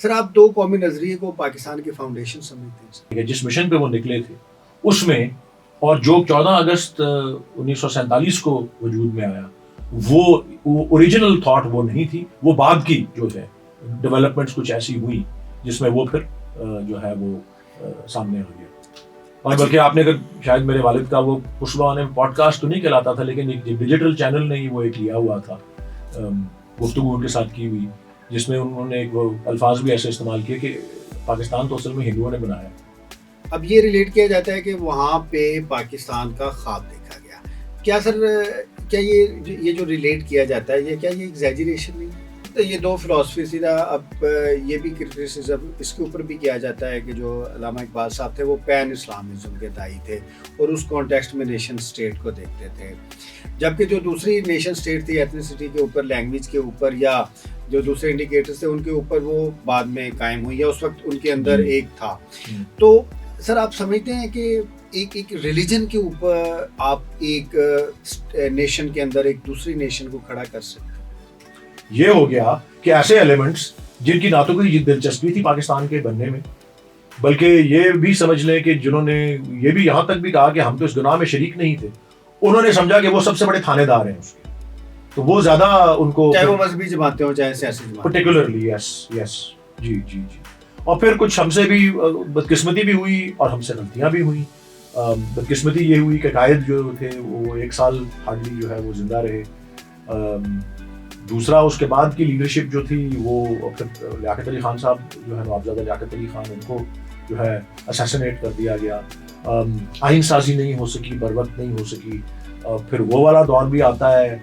سر آپ دو قومی نظریے کو پاکستان کی فاؤنڈیشن سمجھتے ہیں؟ جس مشن پہ وہ نکلے تھے اس میں، اور جو 14 اگست 1947 کو وجود میں آیا، وہ اوریجنل تھاٹ وہ نہیں تھی، وہ بعد کی جو ہے ڈیولپمنٹس کچھ ایسی ہوئی جس میں وہ پھر جو ہے وہ سامنے آ گیا. اور بلکہ آپ نے اگر شاید میرے والد کا وہ پشوا نے پوڈ کاسٹ تو نہیں کہلاتا تھا، لیکن ایک ڈیجیٹل چینل نے ہی وہ ایک لیا ہوا تھا گفتگو ان کے ساتھ کی ہوئی، جس میں انہوں نے ایک وہ الفاظ بھی ایسے استعمال کیے کہ پاکستان تو اصل میں ہندوؤں نے بنایا. اب یہ ریلیٹ کیا جاتا ہے کہ وہاں پہ پاکستان کا خواب دیکھا گیا. کیا سر، کیا یہ جو ریلیٹ کیا جاتا ہے، کیا یہ ایگزیجریشن نہیں ہے؟ تو یہ دو فلاسفی سیدھا. اب یہ بھی کرٹیسزم اس کے اوپر بھی کیا جاتا ہے کہ جو علامہ اقبال صاحب تھے وہ پین اسلامزم کے داعی تھے اور اس کانٹیکسٹ میں نیشن اسٹیٹ کو دیکھتے تھے، جبکہ جو دوسری نیشن اسٹیٹ تھی ایتھنیسٹی کے اوپر، لینگویج کے اوپر، یا جو دوسرے انڈیکیٹرز تھے ان کے اوپر، وہ بعد میں قائم ہوئی، یا اس وقت ان کے اندر ایک تھا. تو سر آپ سمجھتے ہیں کہ ایک ریلیجن کے اوپر آپ ایک نیشن کے اندر ایک دوسری نیشن کو کھڑا کر سکتے ہیں؟ یہ ہو گیا کہ ایسے ایلیمنٹس جن کی نہ تو کوئی دلچسپی تھی پاکستان کے بننے میں، بلکہ یہ بھی سمجھ لیں کہ جنہوں نے یہ بھی یہاں تک بھی کہا کہ ہم تو اس گناہ میں شریک نہیں تھے، انہوں نے سمجھا کہ وہ سب سے بڑے تھانے دار ہیں اس کے، تو وہ زیادہ ان کو، چاہے وہ مذہبی جماعتیں ہوں چاہے سیاسی جماعتیں، پرٹیکولرلی یس جی. اور پھر کچھ ہم سے بھی بدقسمتی بھی ہوئی اور ہم سے غلطیاں بھی ہوئیں. بدقسمتی یہ ہوئی کہ قائد جو تھے وہ 1 سال ہارڈلی جو ہے وہ زندہ رہے. دوسرا اس کے بعد کی لیڈرشپ جو تھی وہ پھر لیاقت علی خان صاحب جو ہے، نوابزادہ لیاقت علی خان، ان کو جو ہے اسیسنیٹ کر دیا گیا. آئین سازی نہیں ہو سکی، بر وقت نہیں ہو سکی. پھر وہ والا دور بھی آتا ہے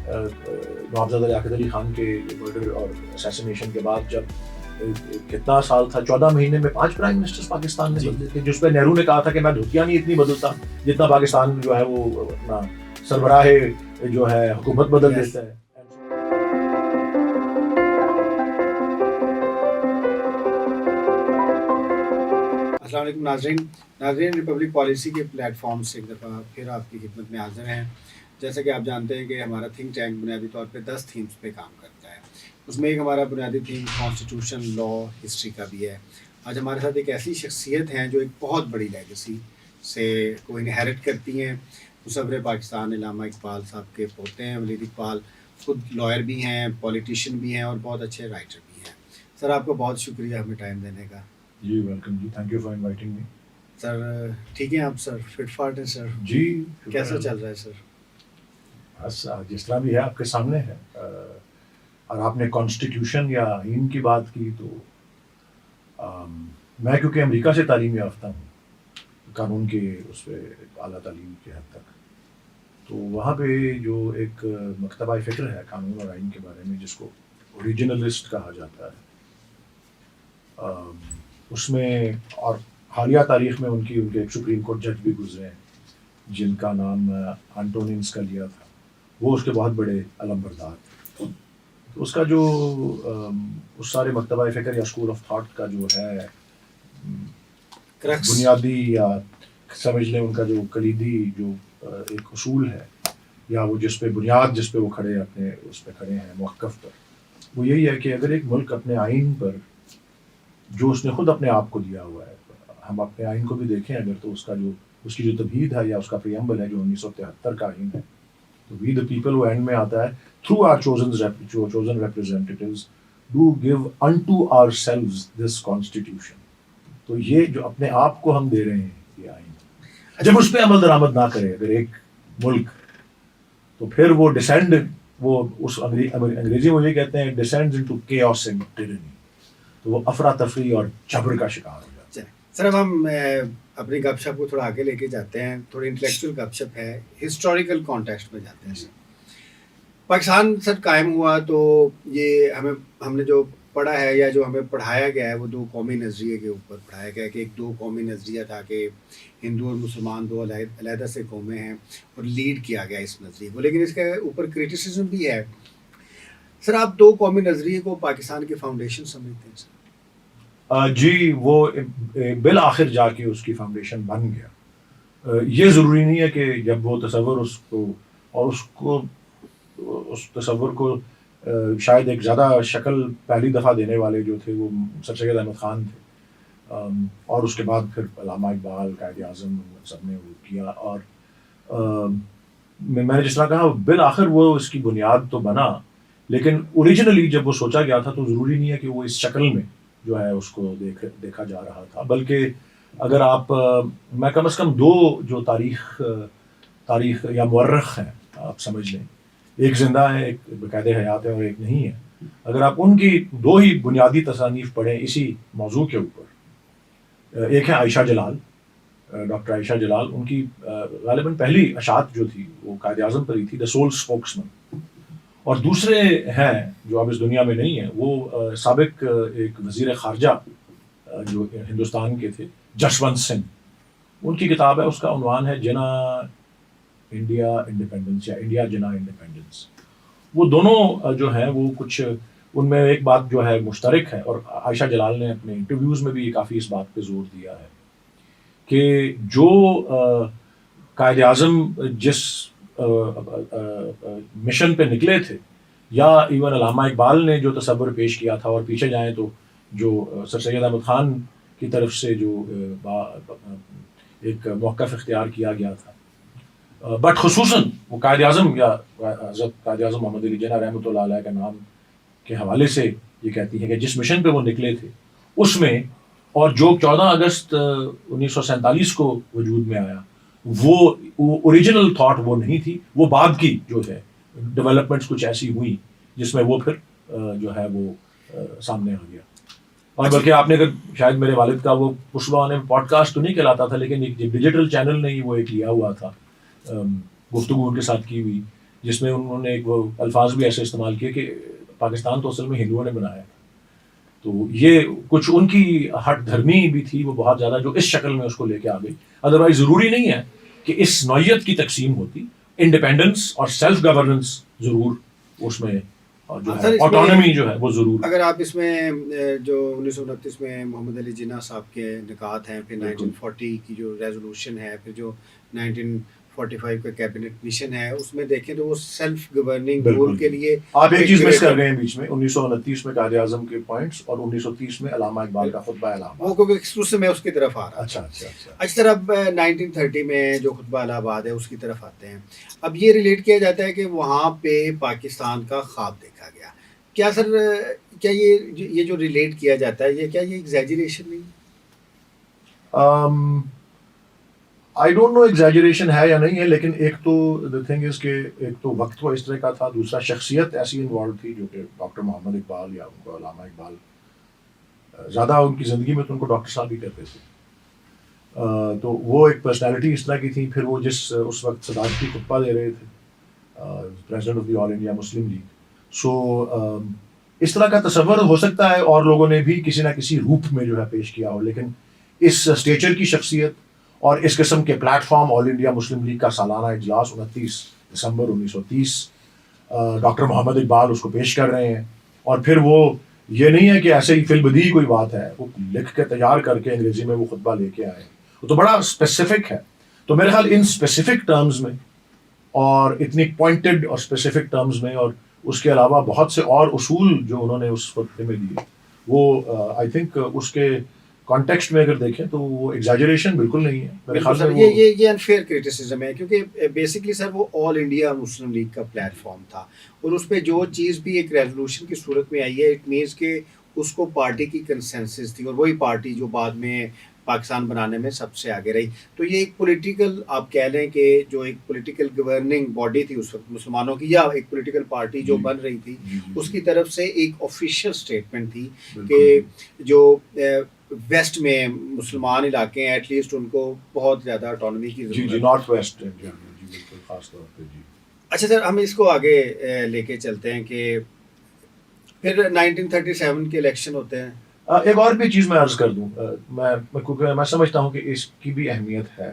نوابزادہ لیاقت علی خان کے مرڈر اور اسیسنیشن کے بعد، جب کتنا سال تھا، 14 مہینے میں 5 پرائم منسٹرز پاکستان نے بدلے تھے، جس پہ نہرو نے کہا تھا کہ میں دھوتیاں نہیں اتنی بدلتا جتنا پاکستان جو ہے وہ اپنا سربراہ جو ہے حکومت بدل دیتا ہے. السلام علیکم ناظرین ریپبلک پالیسی کے پلیٹ فارم سے ایک دفعہ پھر آپ کی خدمت میں حاضر ہیں. جیسا کہ آپ جانتے ہیں کہ ہمارا تھنک ٹینک بنیادی طور پہ 10 تھیمز پہ کام کرتا ہے. اس میں ایک ہمارا بنیادی تھیم کانسٹیٹیوشن، لا، ہسٹری کا بھی ہے. آج ہمارے ساتھ ایک ایسی شخصیت ہیں جو ایک بہت بڑی لیگیسی سے کو انہیرٹ کرتی ہیں. مصور پاکستان علامہ اقبال صاحب کے پوتے ہیں. ولید اقبال خود لائر بھی ہیں، پولیٹیشین بھی ہیں اور بہت اچھے رائٹر بھی ہیں. سر آپ کو بہت شکریہ ہمیں ٹائم دینے کا. جی ویلکم جی، thank you for inviting me. Sir ٹھیک ہیں آپ؟ سر فٹ فاٹ ہیں سر؟ جی. کیسا چل رہا ہے سر؟ بس جس طرح بھی ہے آپ کے سامنے ہے. اور آپ نے کانسٹیٹیوشن یا آئین کی بات کی، تو میں کیونکہ امریکہ سے تعلیم یافتہ ہوں، قانون کے اس پہ اعلیٰ تعلیم کے حد تک، تو وہاں پہ جو ایک مکتبہ فکر ہے قانون اور آئین کے بارے میں، جس کو اوریجنلسٹ کہا جاتا ہے، اس میں، اور حالیہ تاریخ میں ان کے ایک سپریم کورٹ جج بھی گزرے ہیں جن کا نام انٹونینس کا لیا تھا، وہ اس کے بہت بڑے علم بردار تھے. اس کا جو اس سارے مکتبہ فکر یا اسکول آف تھاٹ کا جو ہے بنیادی، یا سمجھ لیں ان کا جو کلیدی جو ایک اصول ہے، یا وہ جس پہ بنیاد، جس پہ وہ کھڑے اپنے اس پہ کھڑے ہیں موقف پر، وہ یہی ہے کہ اگر ایک ملک اپنے آئین پر، جو اس نے خود اپنے آپ کو دیا ہوا ہے، ہم اپنے آئین کو بھی دیکھیں اگر، تو اس کی جو تمہید ہے یا اس کا پریمبل ہے جو 1973 کا آئین ہے، تو وی دا پیپل، وہ اینڈ میں آتا ہے، through our chosen representatives do give into ourselves this constitution. تو یہ جو اپنے آپ کو ہم دے رہے ہیں یہ آئین، جب اس پہ عمل درآمد نہ کرے اگر ایک ملک، تو پھر وہ ڈسینڈ، وہ اس انگریزی میں یہ کہتے ہیں ڈسینڈز انٹو کیوس اینڈ ٹیرنی، تو وہ افراتفری اور جبر کا شکار ہو جاتا ہے. سر اب ہم اپنی گپ شپ کو تھوڑا آگے لے کے جاتے ہیں، تھوڑی انٹلیکچوئل گپ شپ ہے، ہسٹوریکل کانٹیکسٹ میں جاتے ہیں. سر پاکستان سر قائم ہوا تو یہ ہم نے جو پڑھا ہے یا جو ہمیں پڑھایا گیا ہے وہ 2 قومی نظریے کے اوپر پڑھایا گیا ہے، کہ ایک 2 قومی نظریہ تھا کہ ہندو اور مسلمان 2 علیحدہ سے قومیں ہیں، اور لیڈ کیا گیا اس نظریے کو. لیکن اس کے اوپر کرٹیسزم بھی ہے. سر آپ 2 قومی نظریے کو پاکستان کی فاؤنڈیشن سمجھتے ہیں سر؟ جی، وہ بالآخر جا کے اس کی فاؤنڈیشن بن گیا. یہ ضروری نہیں ہے کہ جب وہ تصور اس تصور کو شاید ایک زیادہ شکل پہلی دفعہ دینے والے جو تھے وہ سر سید احمد خان تھے، اور اس کے بعد پھر علامہ اقبال، قائد اعظم، سب نے وہ کیا. اور میں نے جس طرح کہا بالآخر وہ اس کی بنیاد تو بنا، لیکن اوریجنلی جب وہ سوچا گیا تھا تو ضروری نہیں ہے کہ وہ اس شکل میں جو ہے اس کو دیکھا جا رہا تھا. بلکہ اگر آپ میں کم از کم دو جو تاریخ یا مورخ ہیں آپ سمجھ لیں، ایک زندہ ہے، ایک بقید حیات ہے اور ایک نہیں ہے، اگر آپ ان کی دو ہی بنیادی تصانیف پڑھیں اسی موضوع کے اوپر، ایک ہے عائشہ جلال، ڈاکٹر عائشہ جلال. ان کی غالباً پہلی اشاعت جو تھی وہ قائد اعظم پر ہی تھی، دا سول اسپوکس مین. اور دوسرے ہیں جو اب اس دنیا میں نہیں ہیں، وہ سابق ایک وزیر خارجہ جو ہندوستان کے تھے، جشونت سنگھ. ان کی کتاب ہے، اس کا عنوان ہے جنا انڈیا انڈیپینڈنس یا انڈیا جنا انڈیپینڈنس. وہ دونوں جو ہیں وہ کچھ ان میں ایک بات جو ہے مشترک ہے، اور عائشہ جلال نے اپنے انٹرویوز میں بھی کافی اس بات پہ زور دیا ہے کہ جو قائد اعظم جس مشن پہ نکلے تھے، یا ایون علامہ اقبال نے جو تصور پیش کیا تھا، اور پیچھے جائیں تو جو سر سید احمد خان کی طرف سے جو ایک موقف اختیار کیا گیا تھا، بٹ خصوصاً وہ قائد اعظم یا حضرت قائد اعظم محمد علی جناح رحمۃ اللہ علیہ کے نام کے حوالے سے یہ کہتی ہے کہ جس مشن پہ وہ نکلے تھے اس میں، اور جو 14 اگست 1947 کو وجود میں آیا، وہ اوریجنل تھاٹ وہ نہیں تھی، وہ بعد کی جو ہے ڈیولپمنٹس کچھ ایسی ہوئی جس میں وہ پھر جو ہے وہ سامنے آ گیا. اور بلکہ آپ نے اگر شاید میرے والد کا وہ پشوا نے پوڈ کاسٹ تو نہیں کہلاتا تھا، لیکن ایک ڈیجیٹل چینل نے ہی وہ ایک لیا ہوا تھا، گفتگو ان کے ساتھ کی ہوئی، جس میں انہوں نے ایک وہ الفاظ بھی ایسے استعمال کیے کہ پاکستان تو اصل میں ہندوؤں نے بنایا تھا. تو یہ کچھ ان کی ہٹ دھرمی بھی تھی وہ بہت زیادہ، جو اس شکل میں اس کو لے کے آ گئی. ادروائز ضروری نہیں ہے کہ اس نوعیت کی تقسیم ہوتی، انڈیپینڈنس اور سیلف گورننس ضرور اس میں، اور جو ہے آٹونومی جو ہے وہ ضرور. اگر آپ اس میں جو 1929 میں محمد علی جناح صاحب کے نکات ہیں، پھر 1940 کی جو ریزولوشن ہے، پھر جو 1945 کا کیبنٹ مشن ہے، اس میں دیکھیں تو وہ سیلف گورننگ رول کے لیے آپ ایک چیز مس کر گئے ہیں بیچ میں، 1929 میں قائد اعظم کے پوائنٹس اور 1930 میں علامہ اقبال کا خطبہ الہ آباد. وہ کیونکہ ایکسکلوسو میں اس کی طرف آ رہا. اچھا سر، اب 1930 میں جو خطبہ الہ آباد ہے اس کی طرف آتے ہیں. اب یہ ریلیٹ کیا جاتا ہے کہ وہاں پہ پاکستان کا خواب دیکھا گیا. کیا سر، کیا یہ جو ریلیٹ کیا جاتا ہے، یہ کیا یہ ایگزیجریشن نہیں ہے؟ آئی ڈونٹ نو ایگزیجریشن ہے یا نہیں ہے، لیکن ایک تو دا تھنگ از کہ ایک تو وقت وہ اس طرح کا تھا، دوسرا شخصیت ایسی انوالو تھی جو کہ ڈاکٹر محمد اقبال یا ان کو علامہ اقبال، زیادہ ان کی زندگی میں تو ان کو ڈاکٹر صاحب ہی کہتے تھے. تو وہ ایک پرسنالٹی اس طرح کی تھی. پھر وہ جس اس وقت صدارتی خطبہ دے رہے تھے، president of the All India Muslim League. So اس طرح کا تصور ہو سکتا ہے اور لوگوں نے بھی کسی نہ کسی روپ میں جو ہے پیش کیا ہو، لیکن اس اسٹیچر کی شخصیت اور اس قسم کے پلیٹ فارم، آل انڈیا مسلم لیگ کا سالانہ اجلاس 29 دسمبر 1930، ڈاکٹر محمد اقبال اس کو پیش کر رہے ہیں. اور پھر وہ یہ نہیں ہے کہ ایسے ہی فی البدیہی کوئی بات ہے، وہ لکھ کے تیار کر کے انگریزی میں وہ خطبہ لے کے آئے. وہ تو بڑا اسپیسیفک ہے. تو میرے خیال ان اسپیسیفک ٹرمز میں اور اتنی پوائنٹڈ اور اسپیسیفک ٹرمز میں، اور اس کے علاوہ بہت سے اور اصول جو انہوں نے اس خطبے میں دیے، وہ آئی تھنک اس کے کانٹیکسٹ میں اگر دیکھیں تو وہ ایگزیجریشن بالکل نہیں ہے میرے خیال میں. یہ انفیئر کرٹیسزم ہے، کیونکہ بیسکلی سر وہ آل انڈیا مسلم لیگ کا پلیٹ فارم تھا، اور اس پہ جو چیز بھی ایک ریزولوشن کی صورت میں آئی ہے، اٹ مینس کہ اس کو پارٹی کی کنسنسس تھی، اور وہی پارٹی جو بعد میں پاکستان بنانے میں سب سے آگے رہی. تو یہ ایک پولیٹیکل، آپ کہہ لیں کہ جو ایک پولیٹیکل گورننگ باڈی تھی اس وقت مسلمانوں کی، یا ایک پولیٹیکل پارٹی جو بن رہی تھی، اس کی طرف سے ایک آفیشیل اسٹیٹمنٹ تھی کہ جو ویسٹ میں مسلمان علاقے ہیں، ایٹ لیسٹ ان کو بہت زیادہ آٹونومی کی ضرورت ہے. نارتھ ویسٹ بالکل خاص طور پہ. اچھا سر، ہم اس کو آگے لے کے چلتے ہیں کہ پھر 1937 کے الیکشن ہوتے ہیں. ایک اور بھی چیز میں عرض کر دوں، کیونکہ میں سمجھتا ہوں کہ اس کی بھی اہمیت ہے.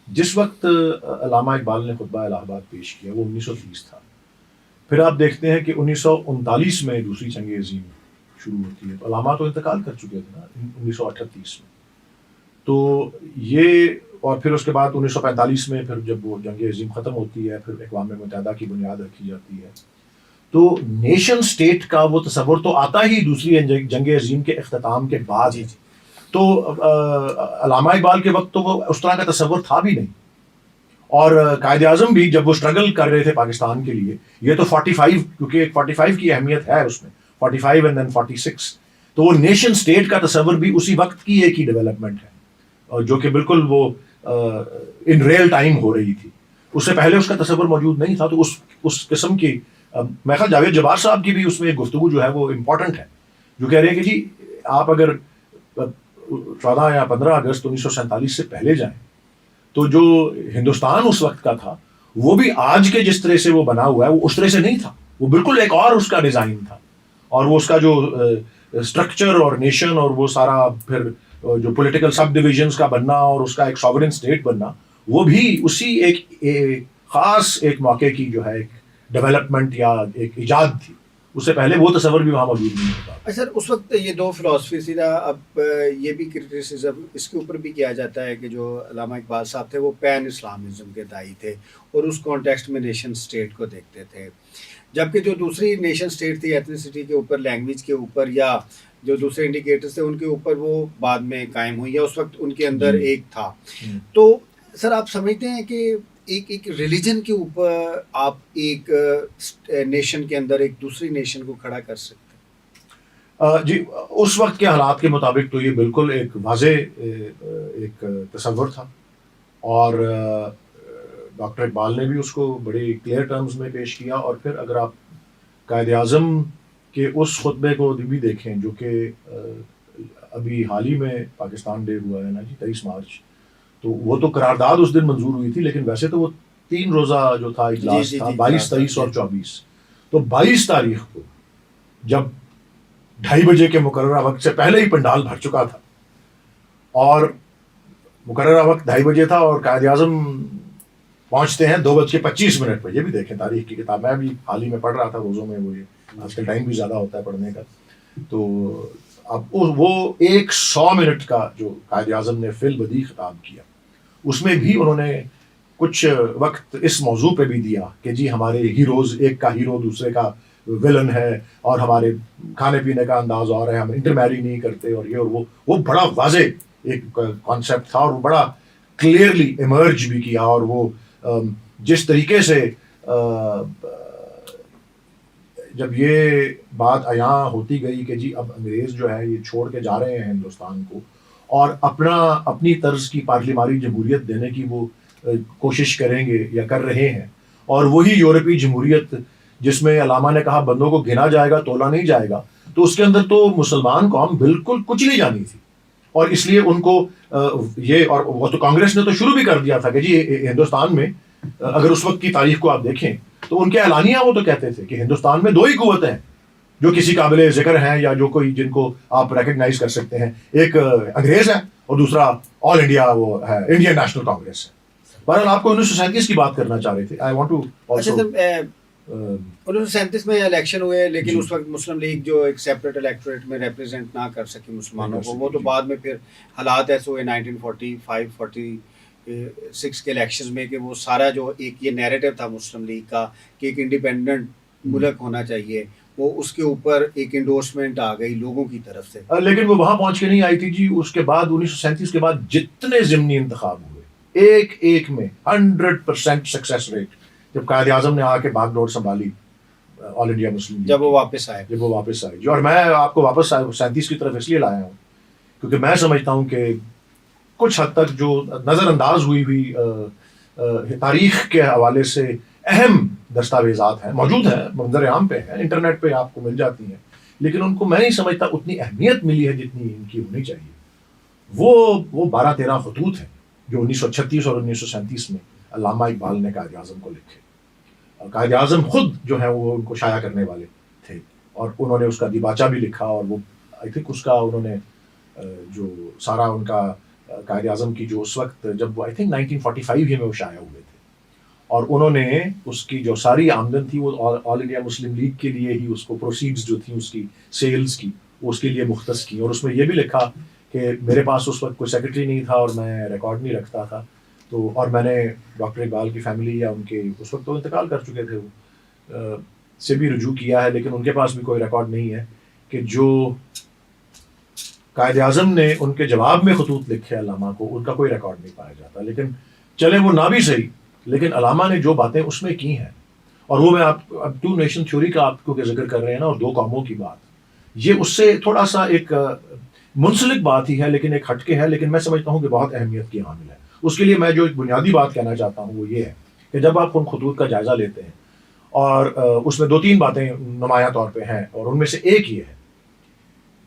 جس وقت علامہ اقبال نے خطبہ الہ آباد پیش کیا وہ 1930 تھا. پھر آپ دیکھتے ہیں کہ 1939 میں دوسری جنگ عظیم شروع ہوتی ہے. تو علامہ تو انتقال کر چکے تھے نا 1938 میں. تو یہ، اور پھر اس کے بعد 1945 میں پھر جب وہ جنگ عظیم ختم ہوتی ہے، پھر اقوام متحدہ کی بنیاد رکھی جاتی ہے. تو نیشن اسٹیٹ کا وہ تصور تو آتا ہی دوسری جنگ عظیم کے اختتام کے بعد. تو علامہ اقبال کے وقت تو وہ اس طرح کا تصور تھا بھی نہیں. اور قائد اعظم بھی جب وہ اسٹرگل کر رہے تھے پاکستان کے لیے, یہ تو 45 کیونکہ ایک 45 کی اہمیت ہے اس میں, 45 اینڈ دین 46, تو وہ نیشن اسٹیٹ کا تصور بھی اسی وقت کی ایک ہی ڈیولپمنٹ ہے, اور جو کہ بالکل وہ ان ریئل ٹائم ہو رہی تھی. اس سے پہلے اس کا تصور موجود نہیں تھا. تو اس قسم کی میں خیال جاوید جبار صاحب کی بھی اس میں ایک گفتگو جو ہے وہ امپورٹنٹ ہے, جو کہہ رہے ہیں کہ جی آپ اگر 14 یا 15 اگست 1947 سے پہلے جائیں تو جو ہندوستان اس وقت کا تھا وہ بھی آج کے جس طرح سے وہ بنا ہوا ہے وہ اس طرح سے نہیں تھا. وہ بالکل ایک اور اس کا ڈیزائن تھا, اور وہ اس کا جو اسٹرکچر اور نیشن اور وہ سارا پھر جو پولیٹیکل سب ڈویژنس کا بننا اور اس کا ایک ساورن اسٹیٹ بننا, وہ بھی اسی ایک خاص ایک موقع کی جو ہے ایک ڈیولپمنٹ یا ایک ایجاد تھی. اس سے پہلے وہ تصور بھی وہاں موجود نہیں ہوتا. سر اس وقت یہ دو فلاسفی سیدھا, اب یہ بھی کرٹیسزم اس کے اوپر بھی کیا جاتا ہے کہ جو علامہ اقبال صاحب تھے وہ پین اسلامزم کے داعی تھے اور اس کانٹیکسٹ میں نیشن اسٹیٹ کو دیکھتے تھے, جبکہ جو دوسری نیشن اسٹیٹ تھی ایتھنیسٹی کے اوپر, لینگویج کے اوپر, یا جو دوسرے انڈیکیٹرز تھے ان کے اوپر وہ بعد میں قائم ہوئی, یا اس وقت ان کے اندر ایک تھا. تو سر آپ سمجھتے ہیں کہ ایک ریلیجن کے اوپر آپ ایک نیشن کے اندر ایک دوسری نیشن کو کھڑا کر سکتے ہیں؟ جی اس وقت کے حالات کے مطابق تو یہ بالکل ایک واضح ایک تصور تھا, اور ڈاکٹر اقبال نے بھی اس کو بڑے کلیئر ٹرمز میں پیش کیا. اور پھر اگر آپ قائد اعظم کے اس خطبے کو بھی دیکھیں جو کہ ابھی حال ہی میں پاکستان ڈے ہوا ہے نا جی 23 مارچ, تو وہ تو قرارداد اس دن منظور ہوئی تھی, لیکن ویسے تو وہ 3 روزہ جو تھا اجلاس تھا 22, 23 اور 24. تو 22 تاریخ کو جب 2:30 بجے کے مقررہ وقت سے پہلے ہی پنڈال بھر چکا تھا, اور مقررہ وقت 2:30 بجے تھا, اور قائد اعظم پہنچتے ہیں 2:25 پہ. یہ بھی دیکھیں تاریخ کی کتاب, میں بھی حال ہی میں پڑھ رہا تھا روزوں میں, وہ یہ آج کل ٹائم بھی زیادہ ہوتا ہے پڑھنے کا. تو اب وہ 100 منٹ کا جو قائد اعظم نے فی البدیع خطاب کیا, اس میں بھی انہوں نے کچھ وقت اس موضوع پہ بھی دیا کہ جی ہمارے ہیروز, ایک کا ہیرو دوسرے کا ویلن ہے, اور ہمارے کھانے پینے کا انداز اور ہے, ہم انٹر میری نہیں کرتے, اور یہ اور وہ بڑا واضح ایک کانسیپٹ تھا, اور وہ بڑا کلیئرلی ایمرج بھی کیا. اور وہ جس طریقے سے جب یہ بات عیاں ہوتی گئی کہ جی اب انگریز جو ہے یہ چھوڑ کے جا رہے ہیں ہندوستان کو, اور اپنی طرز کی پارلیمانی جمہوریت دینے کی وہ کوشش کریں گے یا کر رہے ہیں, اور وہی یورپی جمہوریت جس میں علامہ نے کہا بندوں کو گنا جائے گا تولا نہیں جائے گا, تو اس کے اندر تو مسلمان قوم بالکل کچلی جانی تھی. اور اس لیے ان کو یہ, اور وہ تو کانگریس نے تو شروع بھی کر دیا تھا کہ جی ہندوستان میں اگر اس وقت کی تاریخ کو آپ دیکھیں تو ان کے اعلانیہ وہ تو کہتے تھے کہ ہندوستان میں 2 ہی قوتیں ہیں جو کسی قابل ذکر ہیں, یا جو کوئی جن کو آپ ریکگنائز کر سکتے ہیں, ایک انگریز ہے اور دوسرا آل انڈیا وہ ہے انڈین نیشنل کانگریس ہے. بہرحال آپ کو 1937 کی بات کرنا چاہ رہے تھے. آئی وانٹ ٹو آلسو 1937 میں الیکشن ہوئے, لیکن اس وقت مسلم لیگ جو ایک سیپریٹ الیکٹوریٹ میں ریپرزینٹ نہ کر سکی مسلمانوں کو, وہ تو بعد میں پھر حالات ایسے ہوئے 1945-46 کے الیکشنز میں کہ وہ سارا جو ایک یہ نیریٹو تھا مسلم لیگ کا کہ ایک انڈیپینڈنٹ ملک ہونا چاہیے, وہ اس کے اوپر ایک انڈورسمنٹ آ گئی لوگوں کی طرف سے. لیکن وہ وہاں پہنچ کے نہیں آئی تھی جی. اس کے بعد 1937 کے بعد جتنے ضمنی انتخاب ہوئے ایک میں 100% سکسیس ریٹ, جب قائد اعظم نے آ کے باغ ڈور سنبھالی آل انڈیا مسلم لیگ, جب وہ واپس آئے جی. اور میں آپ کو واپس 37 کی طرف اس لیے لایا ہوں کیونکہ میں سمجھتا ہوں کہ کچھ حد تک جو نظر انداز ہوئی تاریخ کے حوالے سے اہم دستاویزات ہیں, موجود ہیں, منظر عام پہ ہیں, انٹرنیٹ پہ آپ کو مل جاتی ہیں, لیکن ان کو میں نہیں سمجھتا اتنی اہمیت ملی ہے جتنی ان کی ہونی چاہیے. وہ 12-13 خطوط ہیں جو 1936 اور 1937 میں علامہ اقبال نے قائد اعظم کو لکھے. قائد اعظم خود جو ہے وہ ان کو شائع کرنے والے تھے, اور انہوں نے اس کا دیباچہ بھی لکھا, اور وہ آئی تھنک اس کا انہوں نے جو سارا ان کا قائد اعظم کی جو اس وقت جب وہ آئی تھنک 1945 ہی میں وہ شائع ہوئے تھے, اور انہوں نے اس کی جو ساری آمدن تھی وہ آل انڈیا مسلم لیگ کے لیے ہی, اس کو پروسیڈز جو تھیں اس کی سیلز کی وہ اس کے لیے مختص کی. اور اس میں یہ بھی لکھا کہ میرے پاس اس وقت کوئی سیکرٹری نہیں تھا اور میں ریکارڈ نہیں رکھتا تھا, تو اور میں نے ڈاکٹر اقبال کی فیملی یا ان کے اس وقت تو انتقال کر چکے تھے وہ, سے بھی رجوع کیا ہے، لیکن ان کے پاس بھی کوئی ریکارڈ نہیں ہے کہ جو قائد اعظم نے ان کے جواب میں خطوط لکھے علامہ کو، ان کا کوئی ریکارڈ نہیں پایا جاتا. لیکن چلے وہ نہ بھی صحیح، لیکن علامہ نے جو باتیں اس میں کی ہیں، اور وہ میں آپ اب ٹو نیشن تھیوری کا آپ کو ذکر کر رہے ہیں نا، اور دو قوموں کی بات، یہ اس سے تھوڑا سا ایک منسلک بات ہی ہے، لیکن ایک ہٹ کے ہے، لیکن میں سمجھتا ہوں کہ بہت اہمیت کی حامل ہے. اس کے لیے میں جو ایک بنیادی بات کہنا چاہتا ہوں وہ یہ ہے کہ جب آپ ان خطوط کا جائزہ لیتے ہیں، اور اس میں 2-3 باتیں نمایاں طور پہ ہیں، اور ان میں سے ایک یہ ہے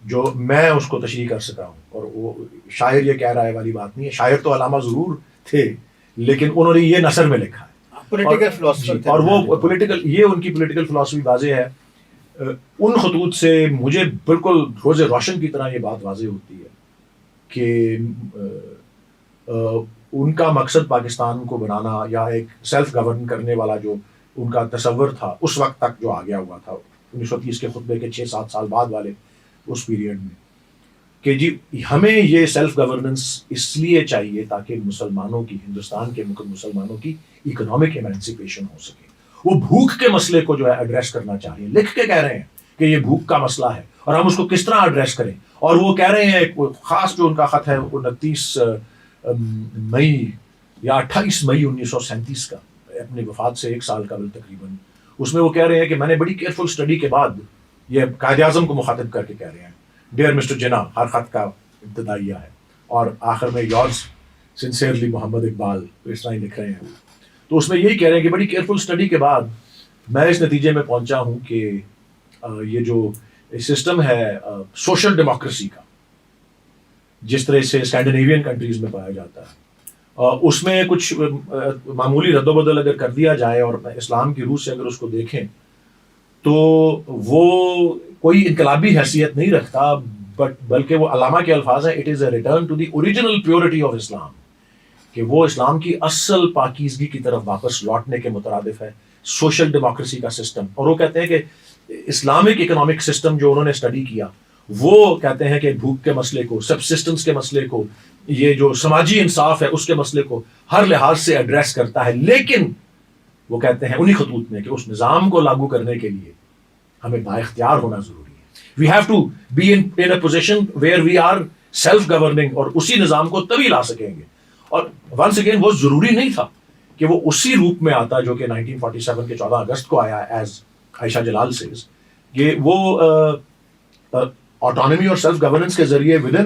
جو میں اس کو تشریح کر سکا ہوں، اور وہ شاعر یہ کہہ رہا ہے والی بات نہیں ہے. شاعر تو علامہ ضرور تھے، لیکن انہوں نے یہ نثر میں لکھا ہے، پولیٹیکل فلاسفر تھے، اور وہ پولیٹیکل، یہ ان کی پولیٹیکل فلاسفی واضح ہے. ان خطوط سے مجھے بالکل روز روشن کی طرح یہ بات واضح ہوتی ہے کہ ان کا مقصد پاکستان کو بنانا یا ایک سیلف گورن کرنے والا جو ان کا تصور تھا اس وقت تک جو آ گیا ہوا تھا 1930 کے خطبے کے 6-7 سال بعد والے اس پیریڈ میں، کہ جی ہمیں یہ سیلف گورننس اس لیے چاہیے تاکہ مسلمانوں کی، ہندوستان کے مسلمانوں کی اکنامک ایمانسیپیشن ہو سکے. وہ بھوک کے مسئلے کو جو ہے ایڈریس کرنا چاہیے، لکھ کے کہہ رہے ہیں کہ یہ بھوک کا مسئلہ ہے اور ہم اس کو کس طرح ایڈریس کریں. اور وہ کہہ رہے ہیں ایک خاص جو ان کا خط ہے 29 مئی یا 28 مئی 1937 کا، اپنی وفات سے 1 سال قبل تقریباً، اس میں وہ کہہ رہے ہیں کہ میں نے بڑی کیئرفل اسٹڈی کے بعد، یہ قائد اعظم کو مخاطب کر کے کہہ رہے ہیں، ڈیئر مسٹر جناح، ہر خط کا ابتدائیہ ہے، اور آخر میں یورز سنسیئرلی محمد اقبال، اس طرح ہی لکھ رہے ہیں. تو اس میں یہی کہہ رہے ہیں کہ بڑی کیئرفل اسٹڈی کے بعد میں اس نتیجے میں پہنچا ہوں کہ یہ جو سسٹم ہے سوشل ڈیموکریسی کا، جس طرح سے اسکینڈینیوین کنٹریز میں پایا جاتا ہے، اس میں کچھ معمولی رد و بدل اگر کر دیا جائے اور اسلام کی روح سے اگر اس کو دیکھیں تو وہ کوئی انقلابی حیثیت نہیں رکھتا، بلکہ وہ علامہ کے الفاظ ہیں it is a return to the original purity of Islam, کہ وہ اسلام کی اصل پاکیزگی کی طرف واپس لوٹنے کے مترادف ہے سوشل ڈیموکریسی کا سسٹم. اور وہ کہتے ہیں کہ اسلامک اکنامک سسٹم جو انہوں نے اسٹڈی کیا، وہ کہتے ہیں کہ بھوک کے مسئلے کو، سبسسٹنس کے مسئلے کو، یہ جو سماجی انصاف ہے اس کے مسئلے کو ہر لحاظ سے ایڈریس کرتا ہے. لیکن وہ کہتے ہیں انہی خطوط میں کہ اس نظام کو لاگو کرنے کے لیے ہمیں بااختیار ہونا ضروری ہے. We have to be in a position where we are self governing, اور اسی نظام کو تبھی لا سکیں گے. اور ونس اگین وہ ضروری نہیں تھا کہ وہ اسی روپ میں آتا جو کہ 1947 کے 14 اگست کو آیا ایز عائشہ جلال سے، کہ وہ آٹونومی اور سیلف گورننس کے ذریعے ود ان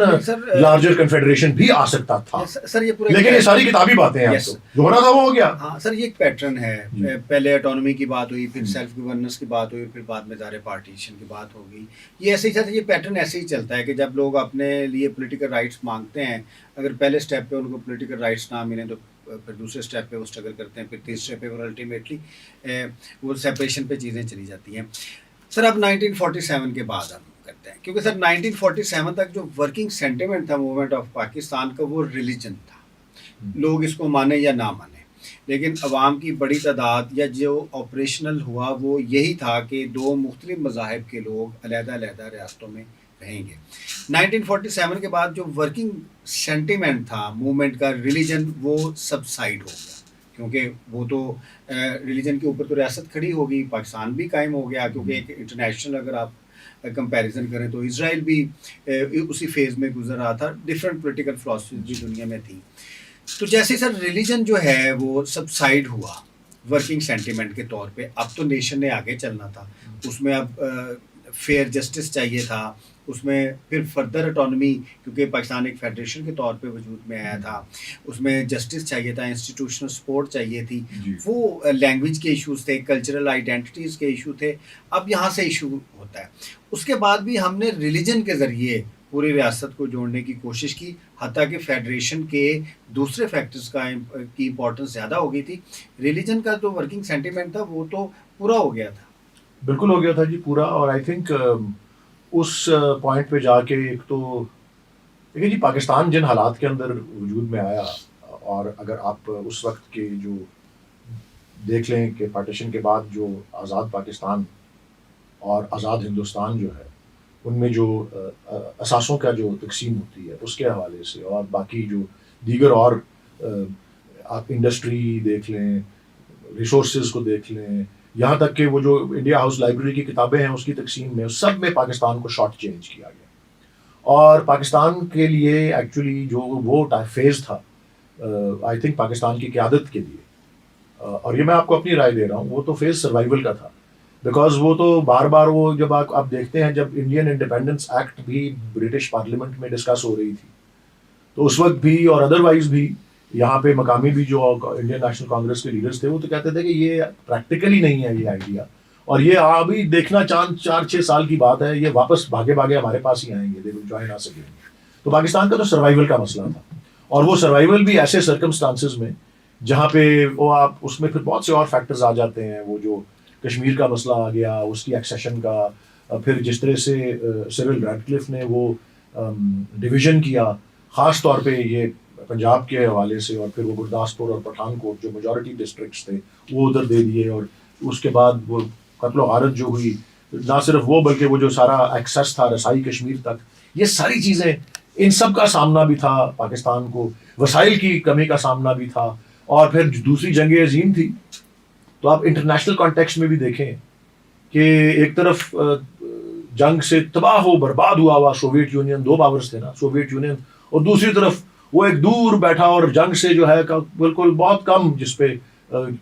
لارجر کنفیڈریشن بھی آ سکتا تھا. سر یہ پورا، لیکن یہ ساری کتابی باتیں ہیں، جو ہونا تھا وہ ہو گیا. ہاں سر، یہ ایک پیٹرن ہے، پہلے آٹونومی کی بات ہوئی، پھر سیلف گورننس کی بات ہوئی، پھر بعد میں ظاہر پارٹیشن کی بات ہوگی. یہ ایسے ہی سر، یہ پیٹرن ایسے ہی چلتا ہے کہ جب لوگ اپنے لیے پولیٹیکل رائٹس مانگتے ہیں، اگر پہلے سٹیپ پہ ان کو پولیٹیکل رائٹس نہ ملیں تو پھر دوسرے سٹیپ پہ وہ اسٹرگل کرتے ہیں، پھر تیسرے پہ وہ الٹیمیٹلی وہ سیپریشن پہ چیزیں چلی جاتی ہیں. سر اب 1947 کے بعد ہم کرتے ہیں، کیونکہ سر 1947 تک جو ورکنگ سینٹیمنٹ تھا موومنٹ آف پاکستان کا، وہ ریلیجن تھا. لوگ اس کو مانیں یا نہ مانیں، لیکن عوام کی بڑی تعداد یا جو آپریشنل ہوا وہ یہی تھا کہ 2 مختلف مذاہب کے لوگ علیحدہ علیحدہ ریاستوں میں رہیں گے. 1947 کے بعد جو ورکنگ سینٹیمنٹ تھا موومنٹ کا، ریلیجن، وہ سبسائڈ ہو گیا، کیونکہ وہ تو ریلیجن کے اوپر تو ریاست کھڑی ہوگی، پاکستان بھی قائم ہو گیا، کیونکہ ایک انٹرنیشنل اگر آپ کمپیریزن کریں تو اسرائیل بھی اسی فیز میں گزر رہا تھا، ڈفرینٹ پولیٹیکل فلاسفیز بھی دنیا میں تھی. تو جیسے سر ریلیجن جو ہے وہ سبسائڈ ہوا ورکنگ سینٹیمنٹ کے طور پہ، اب تو نیشن نے آگے چلنا تھا، اس میں اب فیئر جسٹس چاہیے تھا، اس میں پھر فردر اٹانومی، کیونکہ پاکستان ایک فیڈریشن کے طور پہ وجود میں آیا تھا، اس میں جسٹس چاہیے تھا، انسٹیٹیوشنل سپورٹ چاہیے تھی، وہ لینگویج کے ایشوز تھے، کلچرل آئیڈینٹیٹیز کے ایشو تھے. اب یہاں سے ایشو ہوتا ہے. اس کے بعد بھی ہم نے ریلیجن کے ذریعے پوری ریاست کو جوڑنے کی کوشش کی، حتیٰ کہ فیڈریشن کے دوسرے فیکٹرز کی امپورٹنس زیادہ ہو گئی تھی. ریلیجن کا جو ورکنگ سینٹیمنٹ تھا وہ تو پورا ہو گیا تھا. بالکل ہو گیا تھا جی، پورا. اور آئی تھنک اس پوائنٹ پہ جا کے ایک تو دیکھیے جی، پاکستان جن حالات کے اندر وجود میں آیا، اور اگر آپ اس وقت کے جو دیکھ لیں کہ پارٹیشن کے بعد جو آزاد پاکستان اور آزاد ہندوستان جو ہے، ان میں جو اثاثوں کا جو تقسیم ہوتی ہے اس کے حوالے سے، اور باقی جو دیگر اور آپ انڈسٹری دیکھ لیں، ریسورسز کو دیکھ لیں، یہاں تک کہ وہ جو انڈیا ہاؤس لائبریری کی کتابیں ہیں اس کی تقسیم میں سب میں پاکستان کو شارٹ چینج کیا گیا. اور پاکستان کے لیے ایکچولی جو وہ فیز تھا آئی تھنک پاکستان کی قیادت کے لیے، اور یہ میں آپ کو اپنی رائے دے رہا ہوں، وہ تو فیز سروائیول کا تھا. بیکاز وہ تو بار بار وہ جب آپ دیکھتے ہیں جب انڈین انڈیپینڈنس ایکٹ بھی برٹش پارلیمنٹ میں ڈسکس ہو رہی تھی تو اس وقت بھی اور ادروائز بھی یہاں پہ مقامی بھی جو انڈین نیشنل کانگریس کے لیڈرز تھے وہ تو کہتے تھے کہ یہ پریکٹیکلی نہیں ہے یہ آئیڈیا، اور یہ ابھی دیکھنا 4-6 سال کی بات ہے، یہ واپس بھاگے ہمارے پاس ہی آئیں گے، دے ول جوائن اس اگین. تو پاکستان کا تو سروائیول کا مسئلہ تھا، اور وہ سروائیول بھی ایسے سرکمسٹانسز میں جہاں پہ وہ آپ اس میں پھر بہت سے اور فیکٹرز آ جاتے ہیں. وہ جو کشمیر کا مسئلہ آ گیا، اس کی ایکسیشن کا، پھر جس طرح سے سرل ریڈکلف نے وہ ڈویژن کیا خاص طور پہ یہ پنجاب کے حوالے سے، اور پھر وہ گرداسپور اور پٹھان کوٹ جو میجورٹی ڈسٹرکٹس تھے وہ ادھر دے دیے، اور اس کے بعد وہ قتل و غارت جو ہوئی، نہ صرف وہ بلکہ وہ جو سارا ایکسیس تھا رسائی کشمیر تک، یہ ساری چیزیں ان سب کا سامنا بھی تھا پاکستان کو، وسائل کی کمی کا سامنا بھی تھا. اور پھر دوسری جنگ عظیم تھی تو آپ انٹرنیشنل کانٹیکسٹ میں بھی دیکھیں کہ ایک طرف جنگ سے تباہ و برباد ہوا سوویت یونین، 2 پاورز تھے نا، سوویت یونین، اور دوسری طرف وہ ایک دور بیٹھا اور جنگ سے جو ہے بالکل بہت کم جس پہ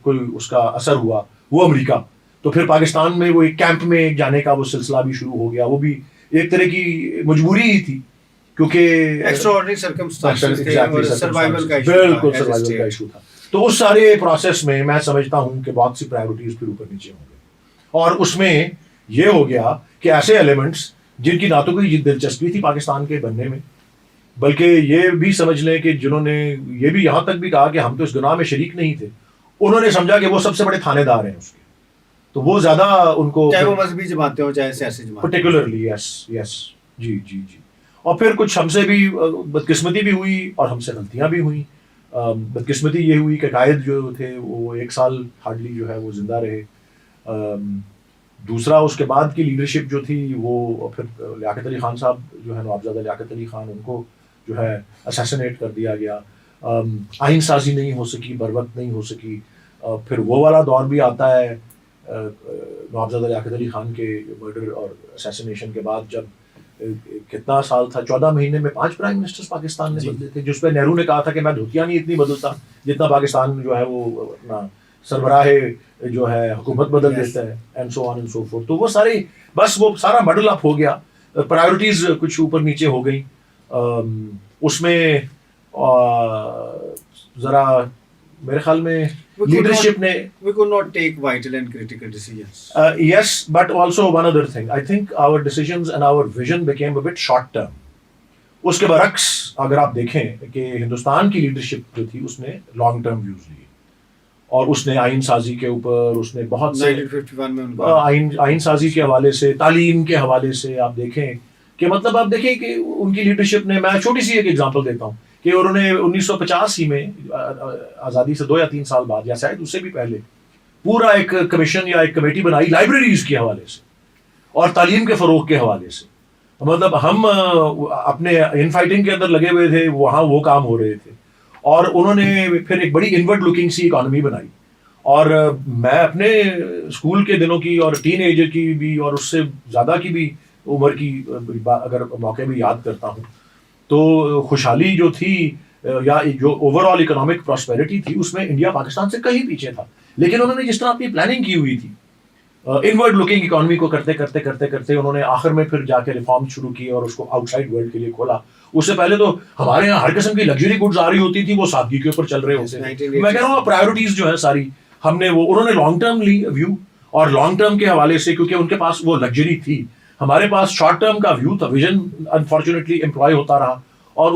کوئی اس کا اثر ہوا وہ امریکہ. تو پھر پاکستان میں وہ ایک کیمپ میں جانے کا وہ سلسلہ بھی شروع ہو گیا، وہ بھی ایک طرح کی مجبوری ہی تھی کیونکہ ایکسٹراڈنری سرکمسٹانسز تھے اور سروائیول کا بالکل سروائیول کا ایشو تھا. تو اس سارے پروسیس میں میں سمجھتا ہوں کہ بہت سی پرائیورٹیز پھر اوپر نیچے ہوں گے، اور اس میں یہ ہو گیا کہ ایسے ایلیمنٹس جن کی نہ تو کوئی دلچسپی تھی پاکستان کے بننے میں، بلکہ یہ بھی سمجھ لیں کہ جنہوں نے یہ بھی یہاں تک بھی کہا کہ ہم تو اس گناہ میں شریک نہیں تھے، انہوں نے سمجھا کہ وہ سب سے بڑے تھانے دار ہیں اس کے، تو وہ زیادہ ان کو، چاہے وہ مذہبی جماعتیں ہوں چاہے سیاسی جماعتیں، پرٹیکولرلی یس جی. اور پھر کچھ ہم سے بھی بدقسمتی بھی ہوئی اور ہم سے غلطیاں بھی ہوئیں. بدقسمتی یہ ہوئی کہ قائد جو تھے وہ 1 سال ہارڈلی جو ہے وہ زندہ رہے. دوسرا اس کے بعد کی لیڈرشپ جو تھی وہ پھر لیاقت علی خان صاحب جو ہے نوابزادہ لیاقت علی خان، ان کو جو ہے اسیسنیٹ کر دیا گیا. آئین سازی نہیں ہو سکی، بر وقت نہیں ہو سکی. پھر وہ والا دور بھی آتا ہے نوابزادہ لیاقت علی خان کے مرڈر اور اسیسنیشن کے بعد، جب کتنا سال تھا، 14 مہینے میں 5 پرائم منسٹرز پاکستان نے بدلے تھے، جس پہ نہرو نے کہا تھا کہ میں دھوتیاں نہیں اتنی بدلتا جتنا پاکستان جو ہے وہ اپنا سربراہ جو ہے حکومت بدل دیتا ہے، and so on and so forth. تو وہ ساری بس وہ سارا مڈل اپ ہو گیا، پرائیورٹیز کچھ اوپر نیچے ہو گئیں. اس میں ذرا میرے خیال میں لیڈرشپ نے we could not take vital and critical decisions. Yes, but also one other thing. I think our decisions and our vision became a bit short term. اس کے برعکس اگر آپ دیکھیں کہ ہندوستان کی لیڈرشپ جو تھی اس نے لانگ ٹرم ویوز لیے، اور اس نے آئین سازی کے اوپر اس نے بہت سے 1951 میں ان کا آئین سازی کے حوالے سے، تعلیم کے حوالے سے آپ دیکھیں کہ مطلب آپ دیکھیں کہ ان کی لیڈرشپ نے، میں چھوٹی سی ایک ایگزامپل دیتا ہوں کہ انہوں نے 1985 میں آزادی سے 2 یا 3 سال بعد یا شاید اس سے بھی پہلے پورا ایک کمیشن یا ایک کمیٹی بنائی لائبریریز کے حوالے سے اور تعلیم کے فروغ کے حوالے سے. مطلب ہم اپنے ان فائٹنگ کے اندر لگے ہوئے تھے، وہاں وہ کام ہو رہے تھے، اور انہوں نے پھر ایک بڑی انورڈ لکنگ سی اکانومی بنائی. اور میں اپنے اسکول کے دنوں کی اور ٹین ایجر کی بھی اور اس سے زیادہ کی بھی عمر کی اگر موقع بھی یاد کرتا ہوں تو خوشحالی جو تھی یا جو اوور آل اکنامک پراسپیرٹی تھی اس میں انڈیا پاکستان سے کہیں پیچھے تھا. لیکن انہوں نے جس طرح اپنی پلاننگ کی ہوئی تھی انورڈ لکنگ اکانومی کو کرتے کرتے کرتے کرتے انہوں نے آخر میں پھر جا کے ریفارم شروع کیے اور اس کو آؤٹ سائڈ ورلڈ کے لیے کھولا. اس سے پہلے تو ہمارے یہاں ہر قسم کی لگژری گڈز آ رہی ہوتی تھی، وہ سادگی کے اوپر چل رہے ہوتے ہیں. میں کہہ رہا ہوں پرائیورٹیز جو ہے ساری ہم نے وہ انہوں نے لانگ ٹرم لی ویو، اور لانگ ٹرم کے حوالے سے کیونکہ ان کے پاس وہ لگژری تھی، ہمارے پاس شارٹ ٹرم کا ویو تھا، ویژن انفارچونیٹلی امپلائے ہوتا رہا. اور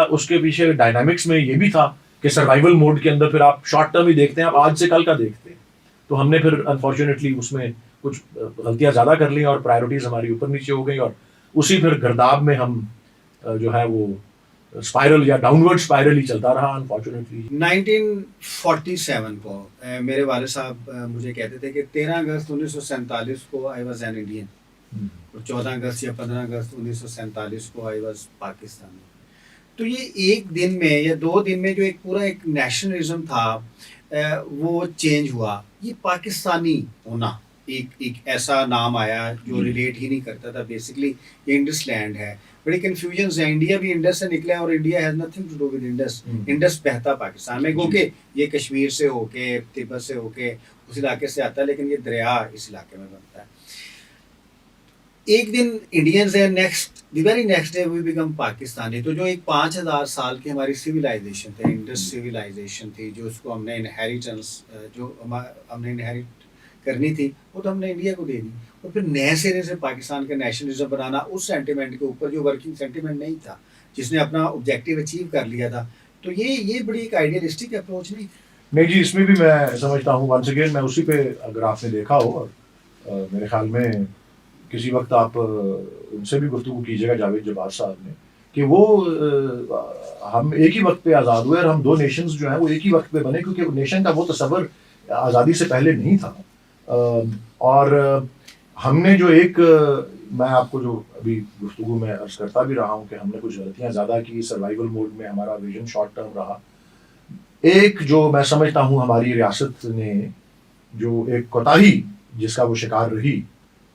اس کے پیچھے ڈائنامکس میں یہ بھی تھا کہ سروائیول موڈ کے اندر پھر آپ شارٹ ٹرم ہی دیکھتے ہیں، آپ آج سے کل کا دیکھتے ہیں. تو ہم نے پھر انفارچونیٹلی اس میں کچھ غلطیاں زیادہ کر لیں اور پرائیورٹیز ہماری اوپر نیچے ہو گئی، اور اسی پھر گرداب میں ہم جو ہے وہ اسپائرل یا ڈاؤن ورڈ اسپائرل ہی چلتا رہا انفارچونیٹلی. 1947 کو میرے والد صاحب مجھے کہتے تھے کہ 13 اگست 1947 کو آئی واز این انڈین، اور 14 اگست یا 15 اگست 1947 کو آئی واز پاکستانی. تو یہ ایک دن میں یا 2 دن میں جو ایک پورا ایک نیشنلزم تھا، وہ چینج ہوا. یہ پاکستانی ہونا ایک ایسا نام آیا جو ریلیٹ ہی نہیں کرتا تھا. بیسکلی یہ انڈس لینڈ ہے. بڑی کنفیوژنز ہیں. انڈیا بھی انڈس سے نکلا ہے اور India has nothing to do with Indus. Indus بہتا پاکستان میں کیونکہ یہ کشمیر سے ہو کے تبت سے ہو کے اس علاقے سے آتا ہے, لیکن یہ دریا اس علاقے میں بنتا ہے. ایک دن انڈینز ہیں, the very next day we become Pakistani. تو جو ایک 5000 سال کی ہماری سویلائزیشن تھی, انڈس سویلائزیشن تھی, جو اس کو ہم نے انہیریٹنس جو ہم نے انہیریٹ کرنی تھی, وہ تو ہم نے انڈیا کو دے دی. اور پھر نئے سرے سے پاکستان کا نیشنلزم بنانا اس سینٹیمنٹ کے اوپر جو ورکنگ سینٹیمنٹ نہیں تھا, جس نے اپنا آبجیکٹیو اچیو کر لیا تھا. تو یہ بڑی ایک آئیڈیلسٹک اپروچ نہیں تھی. نہیں جی, اس میں بھی میں سمجھتا ہوں ونس اگین میں اسی پہ, اگر آپ نے دیکھا ہو, میرے خیال میں کسی وقت آپ ان سے بھی گفتگو کیجیے گا, جاوید جبار صاحب نے, کہ وہ ہم ایک ہی وقت پہ آزاد ہوئے اور ہم دو نیشنز جو ہیں وہ ایک ہی وقت پہ بنے, کیونکہ نیشن کا وہ تصور آزادی سے پہلے نہیں تھا. اور ہم نے جو ایک, میں آپ کو جو ابھی گفتگو میں عرض کرتا بھی رہا ہوں کہ ہم نے کچھ غلطیاں زیادہ کی, سروائیول موڈ میں ہمارا ویژن شارٹ ٹرم رہا. ایک جو میں سمجھتا ہوں ہماری ریاست نے جو ایک کوتاہی جس کا وہ شکار رہی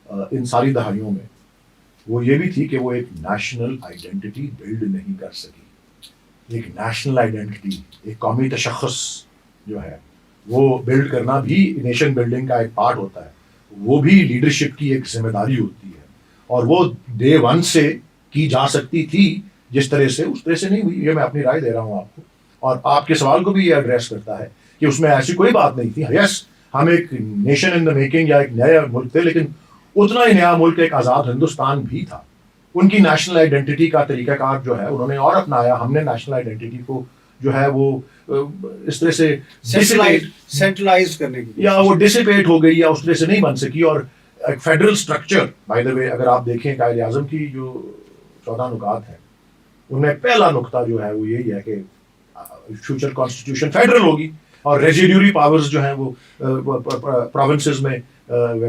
ان ساری دہائیوں میں, وہ یہ بھی تھی کہ وہ ایک نیشنل آئیڈینٹی بلڈ نہیں کر سکی. ایک نیشنل آئیڈینٹی, ایک قومی تشخص جو ہے وہ بلڈ کرنا بھی نیشن بلڈنگ کا ایک پارٹ ہوتا ہے. وہ بھی لیڈرشپ کی ایک ذمہ داری ہوتی ہے, اور وہ ڈے ون سے کی جا سکتی تھی جس طرح سے, اس طرح سے نہیں ہوئی. یہ میں اپنی رائے دے رہا ہوں آپ کو, اور آپ کے سوال کو بھی یہ ایڈریس کرتا ہے کہ اس میں ایسی کوئی بات نہیں تھی. یس, ہم ایک نیشن ان دا میکنگ یا ایک نیا ملک تھے, لیکن اتنا ہی نیا ملک ایک آزاد ہندوستان بھی تھا. ان کی نیشنل آئیڈینٹی کا طریقہ کار جو ہے انہوں نے اور اپنایا. ہم نے نیشنل آئیڈینٹی کو جو ہے وہ اس طرح سے سینٹرلائز کرنے کی, یا وہ ڈسپیٹ ہو گئی, یا اس طرح سے نہیں بن سکی. اور ایک فیڈرل سٹرکچر, بائی دا وے, اگر آپ دیکھیں قائد اعظم کی جو 14 نکات ہیں, ان میں پہلا نقطہ جو ہے وہ یہی ہے کہ فیوچر کانسٹیٹیوشن فیڈرل ہوگی, اور ریزیڈیوری پاورز جو ہیں وہ پروونسز میں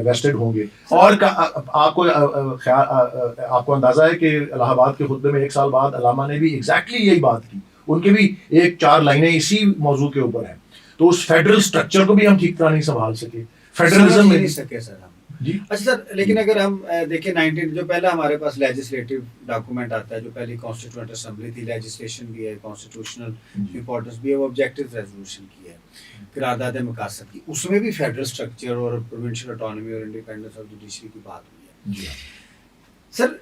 ویسٹڈ ہوں گے. اور آپ کو اندازہ ہے کہ الہ آباد کے خطبے میں 1 سال بعد علامہ نے بھی ایگزیکٹلی یہی بات کی. ان کے بھی 1-4 لائنیں اسی موضوع کے اوپر ہیں. تو اس فیڈرل سٹرکچر کو بھی ہم ٹھیک طرح نہیں سنبھال سکے, فیڈرلزم میں نہیں سکے سر ہم. جی اچھا سر, لیکن اگر ہم دیکھیں 19 جو پہلا ہمارے پاس لیجسلیٹو ڈاکومنٹ آتا ہے, جو پہلی کانسٹیٹوئنٹ اسمبلی تھی, لیجسلیشن بھی ہے, کانسٹیٹیوشنل امپورٹنس بھی ہے, وہ آبجیکٹو ریزولوشن کی ہے, قرارداد مقاصد کی. اس میں بھی فیڈرل سٹرکچر اور پروونشل اٹانومی اور انڈیپینڈنس آف جوڈیشری کی بات ہوئی ہے. سر,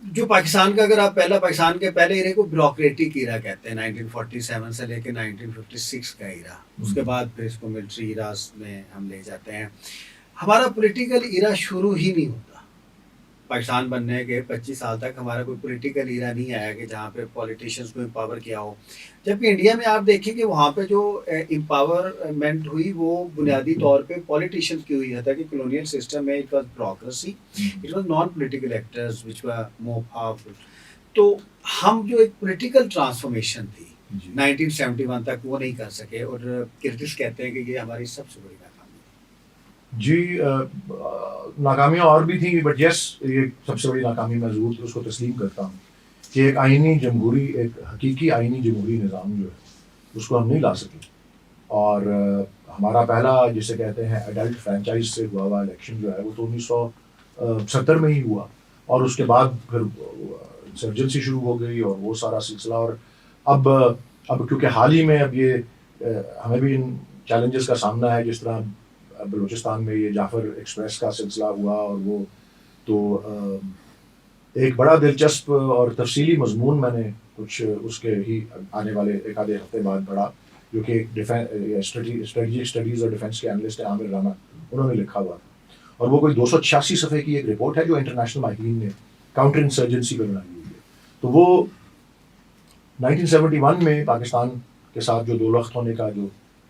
جو پاکستان کا, اگر آپ پاکستان کے پہلے ایرے کو بیوروکریٹک ایرا کہتے ہیں, 1947 سے لے کے 1956 کا ایرا, اس کے بعد پھر اس کو ملٹری ایراز میں ہم لے جاتے ہیں. ہمارا پولیٹیکل ایرا شروع ہی نہیں ہوتا. پاکستان بننے کے 25 سال تک ہمارا کوئی پولیٹیکل ایرا نہیں آیا کہ جہاں پہ پولیٹیشینز کو امپاور کیا ہو. جبکہ انڈیا میں آپ دیکھیں کہ وہاں پہ جو امپاورمنٹ ہوئی وہ بنیادی طور پہ پولیٹیشینز کی ہوئی ہے, تاکہ کلونیل سسٹم میں it was bureaucracy, it was non political actors which were more powerful. تو ہم جو ایک پولیٹیکل ٹرانسفارمیشن تھی 1971 تک, وہ نہیں کر سکے, اور کرٹس کہتے ہیں کہ یہ ہماری سب سے بڑی ناکامی. جی, ناکامیاں اور بھی تھیں, بٹ یس, یہ سب سے بڑی ناکامی میں ضرور اس کو تسلیم کرتا ہوں کہ ایک آئینی جمہوری, ایک حقیقی آئینی جمہوری نظام جو ہے اس کو ہم نہیں لا سکے. اور ہمارا پہلا جسے کہتے ہیں ایڈلٹ فرینچائز سے ہوا ہوا الیکشن جو ہے وہ تو 1970 میں ہی ہوا, اور اس کے بعد پھر انسرجنسی شروع ہو گئی اور وہ سارا سلسلہ. اور اب کیونکہ حال ہی میں اب یہ ہمیں بھی ان چیلنجز کا سامنا ہے, جس طرح بلوچستان میں یہ جعفر ایکسپریس کا سلسلہ ہوا, اور وہ تو ایک بڑا دلچسپ اور تفصیلی مضمون میں نے کچھ اس کے ہی آنے والے 1 آدھے ہفتے بعد پڑھا, جو کہ اسٹریٹجک اسٹڈیز اور ڈیفینس کے انالسٹ ہیں عامر رانا, انہوں نے لکھا ہوا تھا. اور وہ کوئی 286 صفحے کی ایک رپورٹ ہے جو انٹرنیشنل ماہرین نے کاؤنٹر انسرجنسی پہ بنائی ہوئی ہے. تو وہ 1971 میں پاکستان کے ساتھ جو 2 لخت ہونے کا جو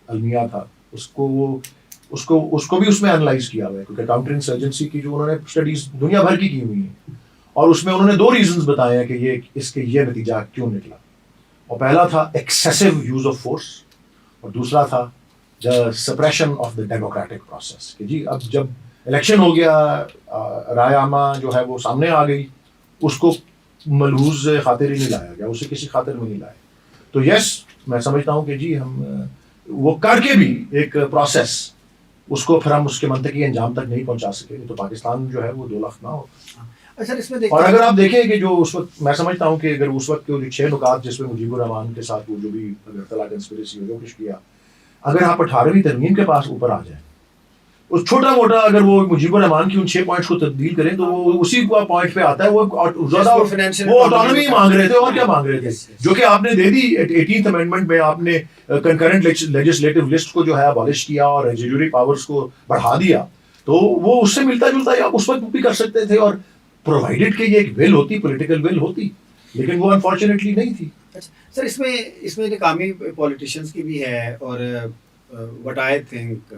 المیہ تھا, اس کو بھی اس میں انالائز کیا ہوا ہے, کیونکہ کاؤنٹر انسرجنسی کی جو انہوں نے اسٹڈیز دنیا بھر کی ہوئی ہیں, اور اس میں انہوں نے 2 ریزنز بتائے ہیں کہ اس کے یہ نتیجہ کیوں نکلا. اور پہلا تھا ایکسیسو یوز آف فورس, اور دوسرا تھا the suppression of the democratic process. کہ جی اب جب الیکشن ہو گیا, رائے عامہ جو ہے وہ سامنے آ گئی, اس کو ملحوظ خاطر ہی نہیں لایا گیا, اسے کسی خاطر میں نہیں لایا. تو یس, میں سمجھتا ہوں کہ جی ہم وہ کر کے بھی ایک پروسیس اس کو پھر ہم اس کے منطقی انجام تک نہیں پہنچا سکے تو پاکستان جو ہے وہ 2 لاکھ نہ ہو. اچھا اس میں اور اگر آپ دیکھیں کہ جو اس وقت میں سمجھتا ہوں کہ اگر اس وقت کے جو 6 نکات جس میں مجیب الرحمان کے ساتھ وہ جو بھی اگر کنسپریسی ہو جو کچھ کیا, اگر آپ 18ویں ترمیم کے پاس اوپر آ جائیں, اس چھوٹا موٹا اگر وہ مجیب الرحمان کی ان 6 پوائنٹس کو تبدیل کریں تو وہ اسی پوائنٹ پہ آتا ہے. وہ زیادہ وہ آٹونومی مانگ رہے تھے اور کیا مانگ رہے تھے, جو کہ آپ نے دے دی 18th امینڈمنٹ میں. آپ نے کنکرنٹ لیجسلیٹو لسٹ کو جو ہے abolish کیا اور ایگزیکیوٹو پاورز کو بڑھا دیا, تو وہ اس سے ملتا جلتا ہے. آپ اس وقت بھی کر سکتے تھے, اور پرووائڈیڈ کہ یہ ایک ول ہوتی, پولیٹیکل ول ہوتی, لیکن وہ انفارچونیٹلی نہیں تھی. سر اس میں ناکامی پولیٹیشینس کی بھی ہے, اور وٹ آئی تھنک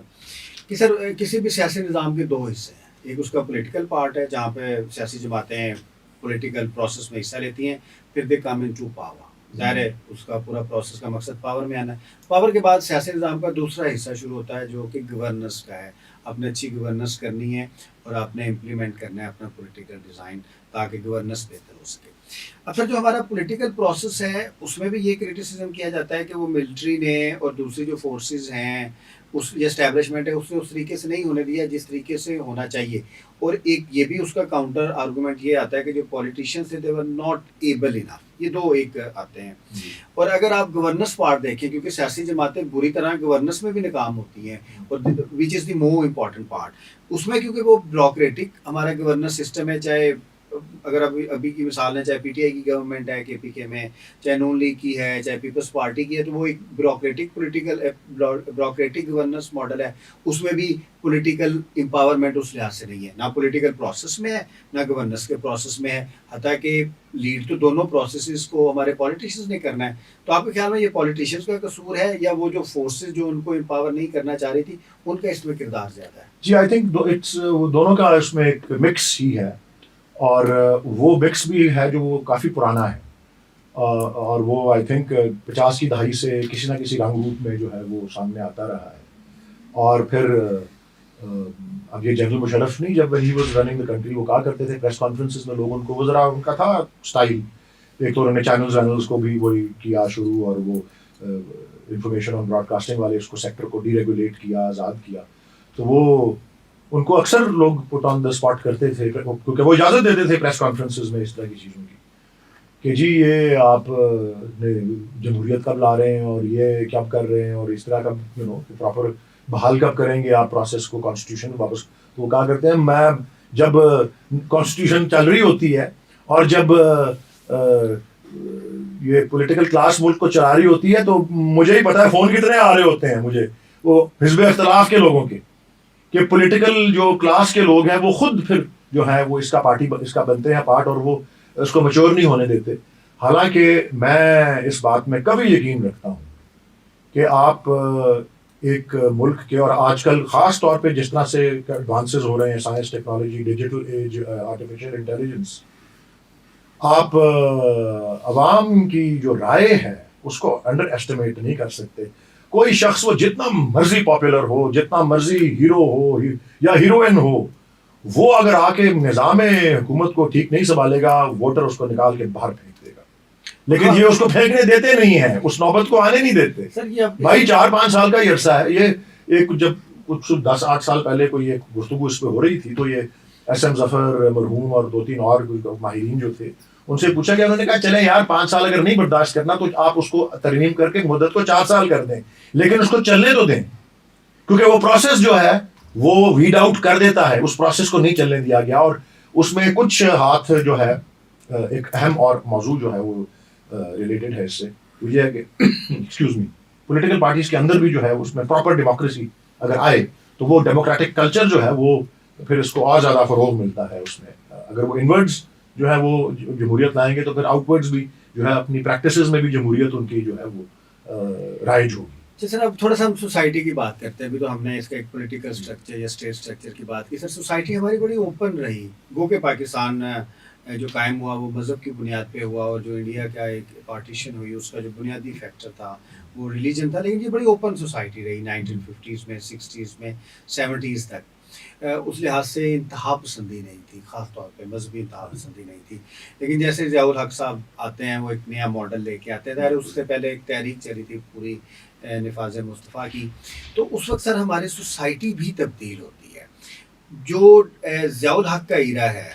کہ سر کسی بھی سیاسی نظام کے 2 حصے ہیں. ایک اس کا پولیٹیکل پارٹ ہے جہاں پہ سیاسی جماعتیں پولیٹیکل پروسیس میں حصہ لیتی ہیں, پھر دے کم ان ٹو پاور. ظاہر ہے اس کا پورا پروسیس کا مقصد پاور میں آنا ہے. پاور کے بعد سیاسی نظام کا دوسرا حصہ شروع ہوتا ہے جو کہ گورننس کا ہے. آپ نے اچھی گورننس کرنی ہے اور آپ نے امپلیمنٹ کرنا ہے اپنا پولیٹیکل ڈیزائن تاکہ گورننس بہتر ہو سکے. اب سر جو ہمارا پولیٹیکل پروسیس ہے اس میں بھی یہ کرٹیسزم کیا جاتا ہے کہ وہ ملٹری نے اور دوسری جو فورسز ہیں اس یہ اسٹیبلشمنٹ ہے اس نے اس طریقے سے نہیں ہونے دیا جس طریقے سے ہونا چاہیے. اور ایک یہ بھی اس کا کاؤنٹر آرگومنٹ یہ آتا ہے کہ جو پولیٹیشینس تھے دے ور ناٹ ایبل انف. یہ 2 ایک آتے ہیں. اور اگر آپ گورننس پارٹ دیکھیں, کیونکہ سیاسی جماعتیں بری طرح گورننس میں بھی ناکام ہوتی ہیں, اور وچ از دی مور امپورٹنٹ پارٹ اس میں, کیونکہ وہ بیوروکریٹک ہمارا گورننس سسٹم ہے. چاہے اگر ابھی کی مثال ہے, چاہے پی ٹی آئی کی گورنمنٹ ہے کے پی کے میں, چاہے نون لیگ کی ہے, چاہے پیپلز پارٹی کی ہے, تو وہ ایک بیوروکریٹک گورننس ماڈل ہے. اس میں بھی پولیٹیکل امپاورمنٹ اس لحاظ سے نہیں ہے, نہ پولیٹیکل پروسیس میں ہے نہ گورننس کے پروسیس میں ہے. حتیٰ کہ لیڈ تو دونوں پروسیسز کو ہمارے پولیٹیشینس نے کرنا ہے. تو آپ کے خیال میں یہ پولیٹیشینس کا قصور ہے یا وہ جو فورسز جو ان کو امپاور نہیں کرنا چاہ رہی تھی ان کا اس میں کردار زیادہ ہے؟ جی آئی تھنک دونوں کا اس میں ایک مکس ہی ہے, اور وہ مکس بھی ہے جو وہ کافی پرانا ہے, اور وہ آئی تھنک 50 کی دہائی سے کسی نہ کسی رنگ روپ میں جو ہے وہ سامنے آتا رہا ہے. اور پھر اب یہ جنرل مشرف نہیں, جب when he was running the country وہ کہا کرتے تھے پریس کانفرنسز میں لوگ ان کو, وہ ذرا ان کا تھا اسٹائل, ایک تو انہوں نے چینلز کو بھی وہی کیا شروع, اور وہ انفارمیشن آن براڈ کاسٹنگ والے اس کو سیکٹر کو ڈی ریگولیٹ کیا, آزاد کیا. تو وہ ان کو اکثر لوگ پٹ آن دا اسپاٹ کرتے تھے کیونکہ وہ اجازت دیتے تھے پریس کانفرنسز میں اس طرح کی چیزوں کی کہ جی یہ آپ جمہوریت کب لا رہے ہیں اور یہ کب کر رہے ہیں اور اس طرح کب پراپر بحال کب کریں گے آپ پروسیس کو کانسٹیٹیوشن واپس. تو وہ کہا کرتے ہیں میں جب کانسٹیٹیوشن چل رہی ہوتی ہے اور جب یہ پولیٹیکل کلاس ملک کو چلا رہی ہوتی ہے تو مجھے ہی پتا ہے فون کتنے آ رہے ہوتے ہیں مجھے وہ حزب اختلاف کے لوگوں کے, کہ پولیٹیکل جو کلاس کے لوگ ہیں وہ خود پھر جو ہے وہ اس کا بنتے ہیں پارٹ, اور وہ اس کو میچور نہیں ہونے دیتے. حالانکہ میں اس بات میں کبھی یقین رکھتا ہوں کہ آپ ایک ملک کے, اور آج کل خاص طور پہ جس طرح سے ایڈوانسز ہو رہے ہیں science technology digital age artificial intelligence, آپ عوام کی جو رائے ہے اس کو انڈر ایسٹیمیٹ نہیں کر سکتے. کوئی شخص وہ جتنا مرضی پاپولر ہو, جتنا مرضی ہیرو ہو یا ہیروئن ہو, وہ اگر آ کے نظام حکومت کو ٹھیک نہیں سنبھالے گا, ووٹر اس کو نکال کے باہر پھینک دے گا. لیکن یہ اس کو پھینکنے دیتے نہیں ہیں, اس نوبت کو آنے نہیں دیتے. بھائی 4-5 سال کا یہ عرصہ ہے. یہ ایک جب کچھ 10-8 سال پہلے کوئی ایک گفتگو اس پہ ہو رہی تھی تو یہ ایس ایم ظفر مرحوم اور 2-3 اور ماہرین جو تھے ان سے پوچھا گیا, انہوں نے کہا چلیں یار 5 سال اگر نہیں برداشت کرنا تو آپ اس کو ترمیم کر کے مدت کو 4 سال کر دیں, لیکن اس کو چلنے تو دیں, کیونکہ وہ پروسیس جو ہے وہ ویڈ آؤٹ کر دیتا ہے. اس پروسیس کو نہیں چلنے دیا گیا, اور اس میں کچھ ہاتھ جو ہے ایک اہم اور موضوع جو ہے وہ ریلیٹڈ ہے اس سے, وہ یہ ہے کہ ایکسکیوز می پولیٹیکل پارٹیز کے اندر بھی جو ہے اس میں پراپر ڈیموکریسی اگر آئے تو وہ ڈیموکریٹک کلچر جو ہے وہ پھر اس کو اور زیادہ فروغ ملتا ہے اس میں. اگر وہ انورڈز جو ہے وہ جمہوریت لائیں گے تو پھر آؤٹ ورڈز بھی جو ہے اپنی پریکٹسز میں بھی جمہوریت ان کی جو ہے وہ رائج ہوگی. سر اب تھوڑا سا ہم سوسائٹی کی بات کرتے ہیں. ابھی تو ہم نے اس کا ایک پولیٹیکل اسٹرکچر یا اسٹیٹ اسٹرکچر کی بات کی. سر سوسائٹی ہماری بڑی اوپن رہی, گو کہ پاکستان جو قائم ہوا وہ مذہب کی بنیاد پہ ہوا, اور جو انڈیا کا ایک پارٹیشن ہوئی اس کا جو بنیادی فیکٹر تھا وہ ریلیجن تھا. لیکن یہ بڑی اوپن سوسائٹی رہی 1950s میں, 60s میں, 70s تک. اس لحاظ سے انتہا پسندی نہیں تھی, خاص طور پہ مذہبی انتہا پسندی نہیں تھی. لیکن جیسے ضیاء الحق صاحب آتے ہیں وہ ایک نیا ماڈل لے کے آتے ہیں. اس سے پہلے ایک تحریک چلی تھی پوری نفاذ مصطفیٰ کی، تو اس وقت سر ہماری سوسائٹی بھی تبدیل ہوتی ہے. جو ضیاء الحق کا ایرا ہے،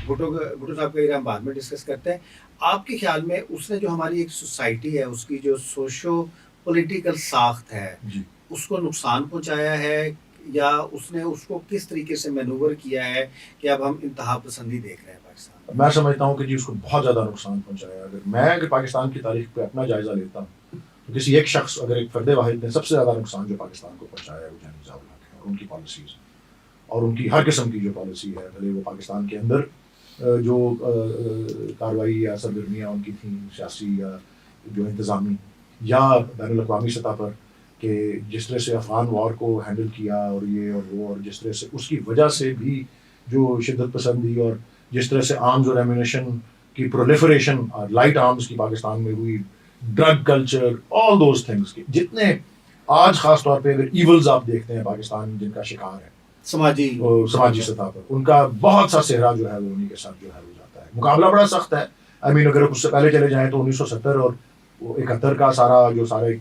بھٹو صاحب کا ایرا ہم بعد میں ڈسکس کرتے ہیں. آپ کے خیال میں اس نے جو ہماری ایک سوسائٹی ہے اس کی جو سوشو پولیٹیکل ساخت ہے جی اس کو نقصان پہنچایا ہے، یا اس نے اس کو کس طریقے سے مینوور کیا ہے کہ اب ہم انتہا پسندی دیکھ رہے ہیں پاکستان؟ میں سمجھتا ہوں کہ جی اس کو بہت زیادہ نقصان پہنچایا. اگر پاکستان کی تاریخ پہ اپنا جائزہ لیتا ہوں تو کسی ایک شخص، اگر ایک فرد واحد نے سب سے زیادہ نقصان جو پاکستان کو پہنچایا ہے وہ جناب ضیاء الحق ہے، اور ان کی پالیسیز اور ان کی ہر قسم کی جو پالیسی ہے، بھلے وہ پاکستان کے اندر جو کارروائی یا سرگرمیاں ان کی تھیں سیاسی یا جو انتظامی، یا بین الاقوامی سطح پر کہ جس طرح سے افغان وار کو ہینڈل کیا اور یہ اور وہ، اور جس طرح سے اس کی وجہ سے بھی جو شدت پسندی اور جس طرح سے آرمز اور ایمونیشن کی پرولیفریشن اور لائٹ آرمز کی پاکستان میں ہوئی، drug culture, all those things کی جتنے آج خاص طور پہ اگر ایولز آپ دیکھتے ہیں پاکستان جن کا شکار ہے سماجی سطح پر، ان کا بہت سا صحرا جو ہے وہ انہیں کے ساتھ جو ہے ہو جاتا ہے. مقابلہ بڑا سخت ہے. اگر اس سے پہلے چلے جائیں تو 1970 اور 71 کا سارے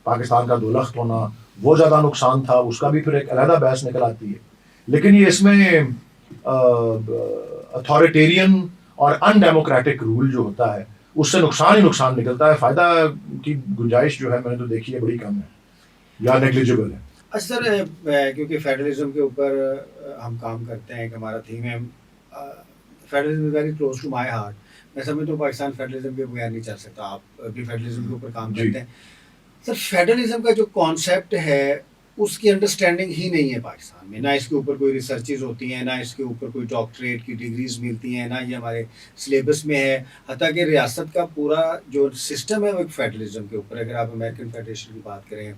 پاکستان کا دولخت ہونا وہ زیادہ نقصان تھا، اس کا بھی پھر ایک علیحدہ بحث نکل آتی ہے. لیکن یہ اس میں اتھارٹیرین اور ان ڈیموکریٹک رول جو ہوتا ہے اس سے نقصان ہی نقصان نکلتا ہے. فائدہ کی گنجائش جو ہے میں نے تو دیکھی ہے بڑی کم ہے یا نیگلیجبل ہے. اچھا سر، کیونکہ فیڈرلزم کے اوپر ہم کام کرتے ہیں کہ ہمارا تھیم ہے، federalism is very close to my heart. میں سمجھتا ہوں پاکستان فیڈرلزم کے بغیر نہیں چل سکتا. آپ بھی فیڈرلزم کے اوپر کام کرتے ہیں. سر فیڈرلزم کا جو کانسیپٹ ہے اس کی انڈرسٹینڈنگ ہی نہیں ہے پاکستان میں. نہ اس کے اوپر کوئی ریسرچز ہوتی ہیں، نہ اس کے اوپر کوئی ڈاکٹریٹ کی ڈگریز ملتی ہیں، نہ یہ ہمارے سلیبس میں ہے. حتیٰ کہ ریاست کا پورا جو سسٹم ہے وہ ایک فیڈرلزم کے اوپر. اگر آپ امریکن فیڈریشن کی بات کریں،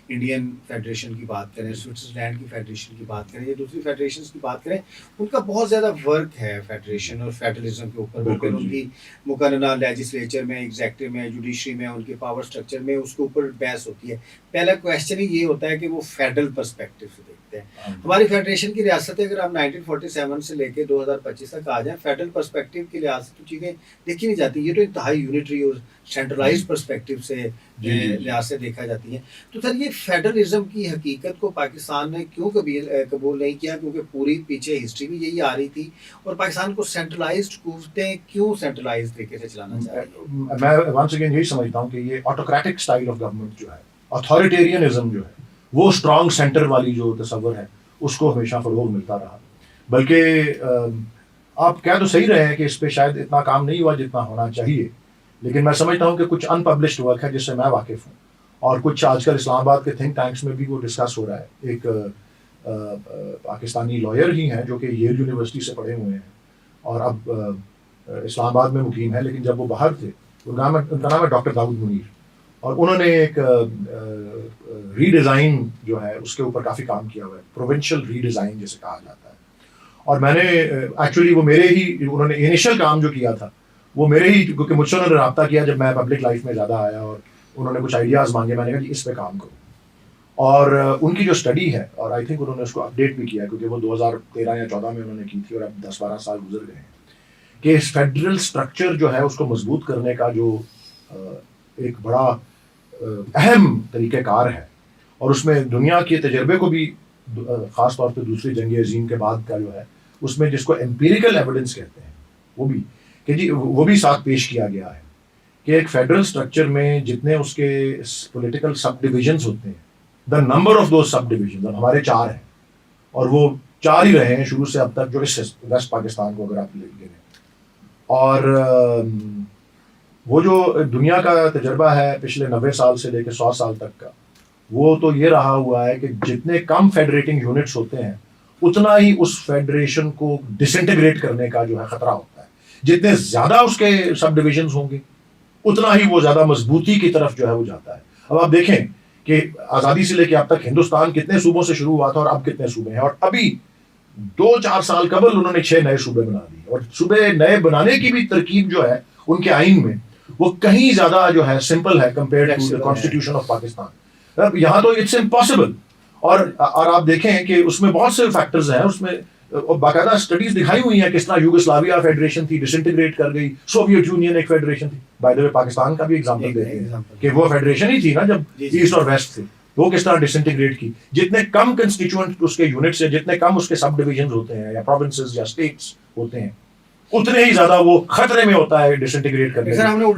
انڈین فیڈریشن کی بات کریں، سوئٹزرلینڈ کی فیڈریشن کی بات کریں یا دوسری فیڈریشنز کی بات کریں، ان کا بہت زیادہ ورک ہے فیڈریشن اور فیڈرلزم کے اوپر. بالکل ان کی مقننہ لیجسلیچر میں، ایگزیکٹو میں، جوڈیشری میں، ان کے پاور سٹرکچر میں اس کے اوپر بحث ہوتی ہے. پہلا کویشچن ہی یہ ہوتا ہے کہ وہ فیڈرل پرسپیکٹو سے دیکھتے ہیں. ہماری فیڈریشن کی ریاستیں اگر آپ 1947 سے لے کے 2025 تک آ جائیں، فیڈرل پرسپیکٹو کی لحاظ سے تو چیزیں دیکھی نہیں جاتی. یہ تو انتہائی یونٹری اور سینٹرلائز پرسپیکٹو سے لحاظ سے دیکھا جاتی ہیں. تو سر یہ فیڈرلزم کی حقیقت کو پاکستان نے کیوں کبھی قبول نہیں کیا؟ کیونکہ پوری پیچھے ہسٹری بھی یہی آ رہی تھی. اور پاکستان کو سینٹرلائزڈ قوتیں کیوں سینٹرلائز طریقے سے چلانا چاہیے؟ میں ونس اگین یہی سمجھتا ہوں کہ یہ آٹوکریٹک اسٹائل آف گورنمنٹ جو ہے، اتھارٹیرینزم جو ہے، وہ اسٹرانگ سینٹر والی جو تصور ہے اس کو ہمیشہ فروغ ملتا رہا. بلکہ آپ کہہ تو صحیح رہے ہیں کہ اس پہ شاید اتنا کام نہیں ہوا جتنا ہونا چاہیے، لیکن میں سمجھتا ہوں کہ کچھ ان پبلشڈ ورک ہے جس سے میں واقف ہوں، اور کچھ آج کل اسلام آباد کے تھنک ٹینکس میں بھی وہ ڈسکس ہو رہا ہے. ایک پاکستانی لائر ہی ہیں جو کہ ییل یونیورسٹی سے پڑھے ہوئے ہیں اور اب اسلام آباد میں مقیم ہے، لیکن جب وہ باہر تھے ان کا نام ہے ڈاکٹر داؤد منیر، اور انہوں نے ایک ری ڈیزائن جو ہے اس کے اوپر کافی کام کیا ہوا ہے، پروونشل ری ڈیزائن جسے کہا جاتا ہے. اور میں نے ایکچولی وہ میرے ہی انہوں نے انیشل کام جو کیا تھا وہ میرے ہی، کیونکہ مجھ سے انہوں نے رابطہ کیا جب میں پبلک لائف میں زیادہ آیا اور انہوں نے کچھ آئیڈیاز مانگے. میں نے کہا جی اس پہ کام کرو، اور ان کی جو اسٹڈی ہے، اور آئی تھنک انہوں نے اس کو اپڈیٹ بھی کیا کیونکہ وہ 2013 یا 14 میں انہوں نے کی تھی اور اب 10-12 سال گزر گئے ہیں، کہ اس فیڈرل اسٹرکچر جو ہے اس کو مضبوط کرنے کا جو ایک بڑا اہم طریقہ کار ہے، اور اس میں دنیا کے تجربے کو بھی خاص طور پہ دوسری جنگ عظیم کے بعد کا جو ہے اس میں جس کو ایمپیریکل ایویڈنس کہتے ہیں وہ بھی کہ جی وہ بھی ساتھ پیش کیا گیا ہے کہ ایک فیڈرل اسٹرکچر میں جتنے اس کے پولیٹیکل سب ڈویژنس ہوتے ہیں، the number of those sub divisions اب ہمارے 4 ہیں، اور وہ 4 ہی رہے ہیں شروع سے اب تک جو اس ویسٹ پاکستان کو اگر آپ لے لیں. اور وہ جو دنیا کا تجربہ ہے پچھلے 90 سال سے لے کے 100 سال تک کا، وہ تو یہ رہا ہوا ہے کہ جتنے کم فیڈریٹنگ یونٹس ہوتے ہیں اتنا ہی اس فیڈریشن کو ڈس انٹیگریٹ کرنے کا جو ہے خطرہ ہوتا ہے. جتنے زیادہ اس کے سب ڈویژنز ہوں گے اتنا ہی وہ زیادہ مضبوطی کی طرف جو ہے وہ جاتا ہے. اب آپ دیکھیں کہ آزادی سے لے کے اب تک ہندوستان کتنے صوبوں سے شروع ہوا تھا اور اب کتنے صوبے ہیں، اور ابھی 2-4 سال قبل انہوں نے 6 نئے صوبے بنا دیے، اور صوبے نئے بنانے کی بھی ترکیب جو ہے ان کے آئین میں وہ کہیں زیادہ جو ہے سمپل ہے compare to the constitution of Pakistan. یہاں تو اٹس امپاسبل. اور آپ دیکھیں کہ اس میں بہت سے فیکٹرز ہیں، اس میں باقاعدہ اسٹڈیز دکھائی ہوئی ہیں کس طرح یوگوسلاویا فیڈریشن تھی، ڈس انٹیگریٹ کر گئی، سوویت یونین ایک فیڈریشن تھی. بائی دا وے پاکستان کا بھی ایگزامپل دیتے ہیں example. کہ وہ فیڈریشن ہی تھی نا جب جی، جی. ایسٹ اور ویسٹ تھے، وہ کس طرح ڈس انٹیگریٹ کی. جتنے کم کنسٹیچوئنٹ اس کے یونٹس ہیں، جتنے کم اس کے سب ڈویژنز ہوتے ہیں یا پروونسز یا اسٹیٹس ہوتے ہیں، اتنے ہی زیادہ وہ خطرے میں ہوتا ہے ڈس انٹیگریٹ کرنے سر، ہم نے میں.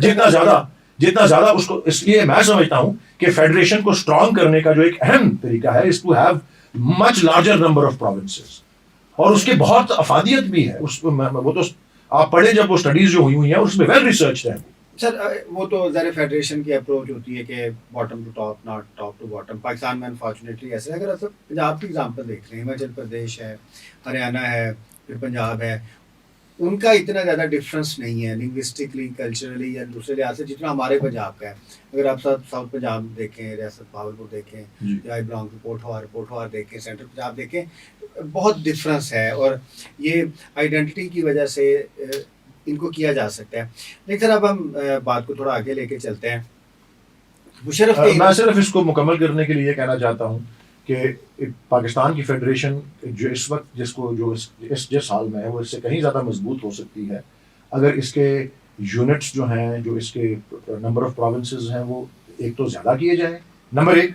جتنا زیادہ اس کو، اس لیے میں سمجھتا ہوں کہ فیڈریشن کو اسٹرانگ کرنے کا جو ایک اہم طریقہ ہے is to have much larger number of provinces, اور اس کی بہت افادیت بھی ہے. اس وہ تو آپ پڑھیں جب وہ اسٹڈیز جو ہوئی ہیں اس میں ویل ریسرچڈ ہے. سر وہ تو ظاہر فیڈریشن کی اپروچ ہوتی ہے کہ bottom to top, not top to bottom. Pakistan میں انفارچونیٹلی ایسا ہے. اگر آپ پنجاب کی اگزامپل دیکھ رہے ہیں، ہماچل پردیش ہے، ہریانہ ہے، پھر پنجاب ہے، ان کا اتنا زیادہ ڈفرینس نہیں ہے لنگوسٹکلی، کلچرلی یا دوسرے لحاظ سے جتنا ہمارے پنجاب کا ہے. اگر آپ ساؤتھ پنجاب دیکھیں، ریاست بہاولپور دیکھیں، یا آئی بلانگ ٹو پوٹھوار دیکھیں، سینٹرل پنجاب دیکھیں، بہت ڈفرینس ہے. اور یہ آئیڈینٹی کی وجہ سے ان کو کیا جا سکتا ہے. لیکن سر اب ہم بات کو تھوڑا آگے لے کے چلتے ہیں. مشرف میں صرف اس کو مکمل کرنے کے لیے یہ کہنا چاہتا ہوں کہ پاکستان کی فیڈریشن جو اس وقت جس حال میں ہے، وہ اس سے کہیں زیادہ مضبوط ہو سکتی ہے اگر اس کے یونٹس جو ہیں، جو اس کے نمبر آف پروونسز ہیں، وہ ایک تو زیادہ کیے جائیں، نمبر ایک،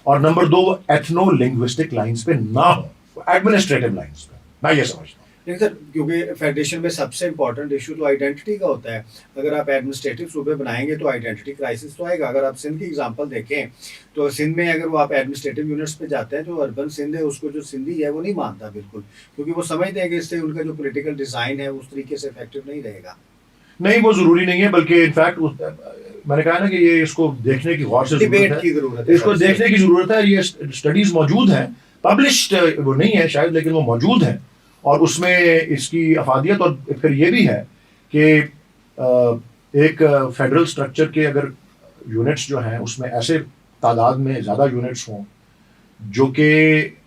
اور نمبر دو وہ ایتھنو لنگوسٹک لائنز پہ نہ ہو، ایڈمنسٹریٹو لائنز پہ. میں یہ سمجھتا ہوں. لیکن سر کیونکہ فیڈریشن میں سب سے امپورٹنٹ ایشو تو آئیڈینٹی کا ہوتا ہے. اگر آپ ایڈمنسٹریٹو صوبے بنائیں گے تو آئیڈینٹی کرائسس تو آئے گا. اگر آپ سندھ کی اگزامپل دیکھیں تو سندھ میں اگر وہ آپ ایڈمنسٹریٹو یونٹس پہ جاتے ہیں تو اربن سندھ ہے، اس کو جو سندھی ہے وہ نہیں مانتا بالکل، کیونکہ وہ سمجھتے ہیں کہ اس سے ان کا جو پولیٹیکل ڈیزائن ہے اس طریقے سے افیکٹو نہیں رہے گا. نہیں، وہ ضروری نہیں ہے، بلکہ انفیکٹ میں نے کہا نا کہ یہ اس کو دیکھنے کی غور سے ڈیبیٹ کی ضرورت ہے. اس کو دیکھنے کی ضرورت ہے. یہ اسٹڈیز موجود ہیں، پبلشڈ وہ نہیں ہے شاید، لیکن وہ موجود ہیں، اور اس میں اس کی افادیت. اور پھر یہ بھی ہے کہ ایک فیڈرل اسٹرکچر کے اگر یونٹس جو ہیں اس میں ایسے تعداد میں زیادہ یونٹس ہوں جو کہ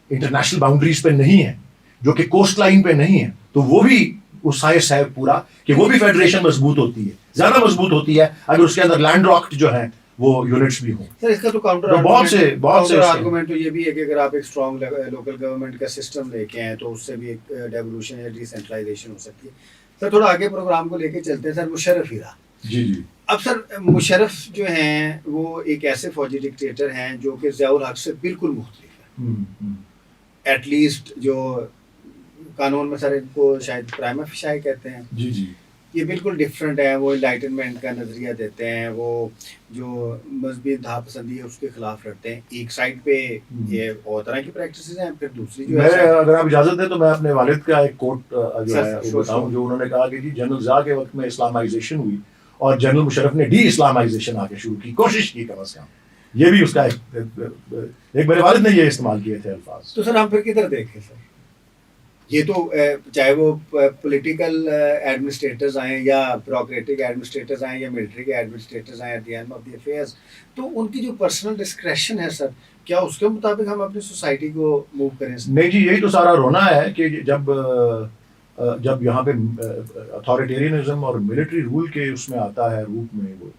انٹرنیشنل باؤنڈریز پہ نہیں ہیں، جو کہ کوسٹ لائن پہ نہیں ہیں، تو وہ بھی وہ سائنس ہے پورا کہ وہ بھی فیڈریشن مضبوط ہوتی ہے، زیادہ مضبوط ہوتی ہے اگر اس کے اندر لینڈ لاکڈ جو ہیں وہ یونٹس بھی ہوں. سر اس کا تو کاؤنٹر آرگومنٹ تو یہ بھی ہے کہ اگر آپ ایک اسٹرانگ لوکل گورنمنٹ کا سسٹم لے کے آئیں تو اس سے بھی ایک ڈیولوشن یا ڈی سینٹرلائزیشن ہو سکتی ہے. سر تھوڑا آگے پروگرام کو لے کے چلتے ہیں. سر مشرف ہیرا. جی. اب سر مشرف جو ہیں وہ ایک ایسے فوجی ڈکٹیٹر ہیں جو کہ ضیاء الحق سے بالکل مختلف ہے. ایٹ لیسٹ جو قانون میں سر ان کو شاید پرائما فیشائی کہتے ہیں. جی. یہ بالکل ڈفرینٹ ہے. وہ انلائٹنمنٹ کا نظریہ دیتے ہیں، وہ جو مذہبی انتہا پسندی ہے اس کے خلاف لڑتے ہیں. ایک سائڈ پہ یہ اور طرح کی پریکٹسز ہیں، پھر دوسری جو ہے، اگر آپ اجازت دیں تو میں اپنے والد کا ایک کوٹ جو ہے بتاؤں، جو انہوں نے کہا کہ جی جنرل ضیاء کے وقت میں اسلامائزیشن ہوئی اور جنرل مشرف نے ڈی اسلامائزیشن آ کے شروع کی، کوشش کی کم از کم. یہ بھی اس کا ایک میرے والد نے یہ استعمال کیے تھے الفاظ. تو سر ہم پھر کدھر دیکھیں سر؟ یہ تو چاہے وہ پولیٹیکل ایڈمنسٹریٹرز آئیں یا بیوروکریٹک ایڈمنسٹریٹرز آئیں یا ملٹری کے ایڈمنسٹریٹرز آئیں، at the end of the affairs تو ان کی جو پرسنل ڈسکریشن ہے سر، کیا اس کے مطابق ہم اپنی سوسائٹی کو موو کریں؟ نہیں جی، یہی تو سارا رونا ہے کہ جب یہاں پہ اتھارٹیرینزم اور ملٹری رول کے اس میں آتا ہے روپ میں وہ،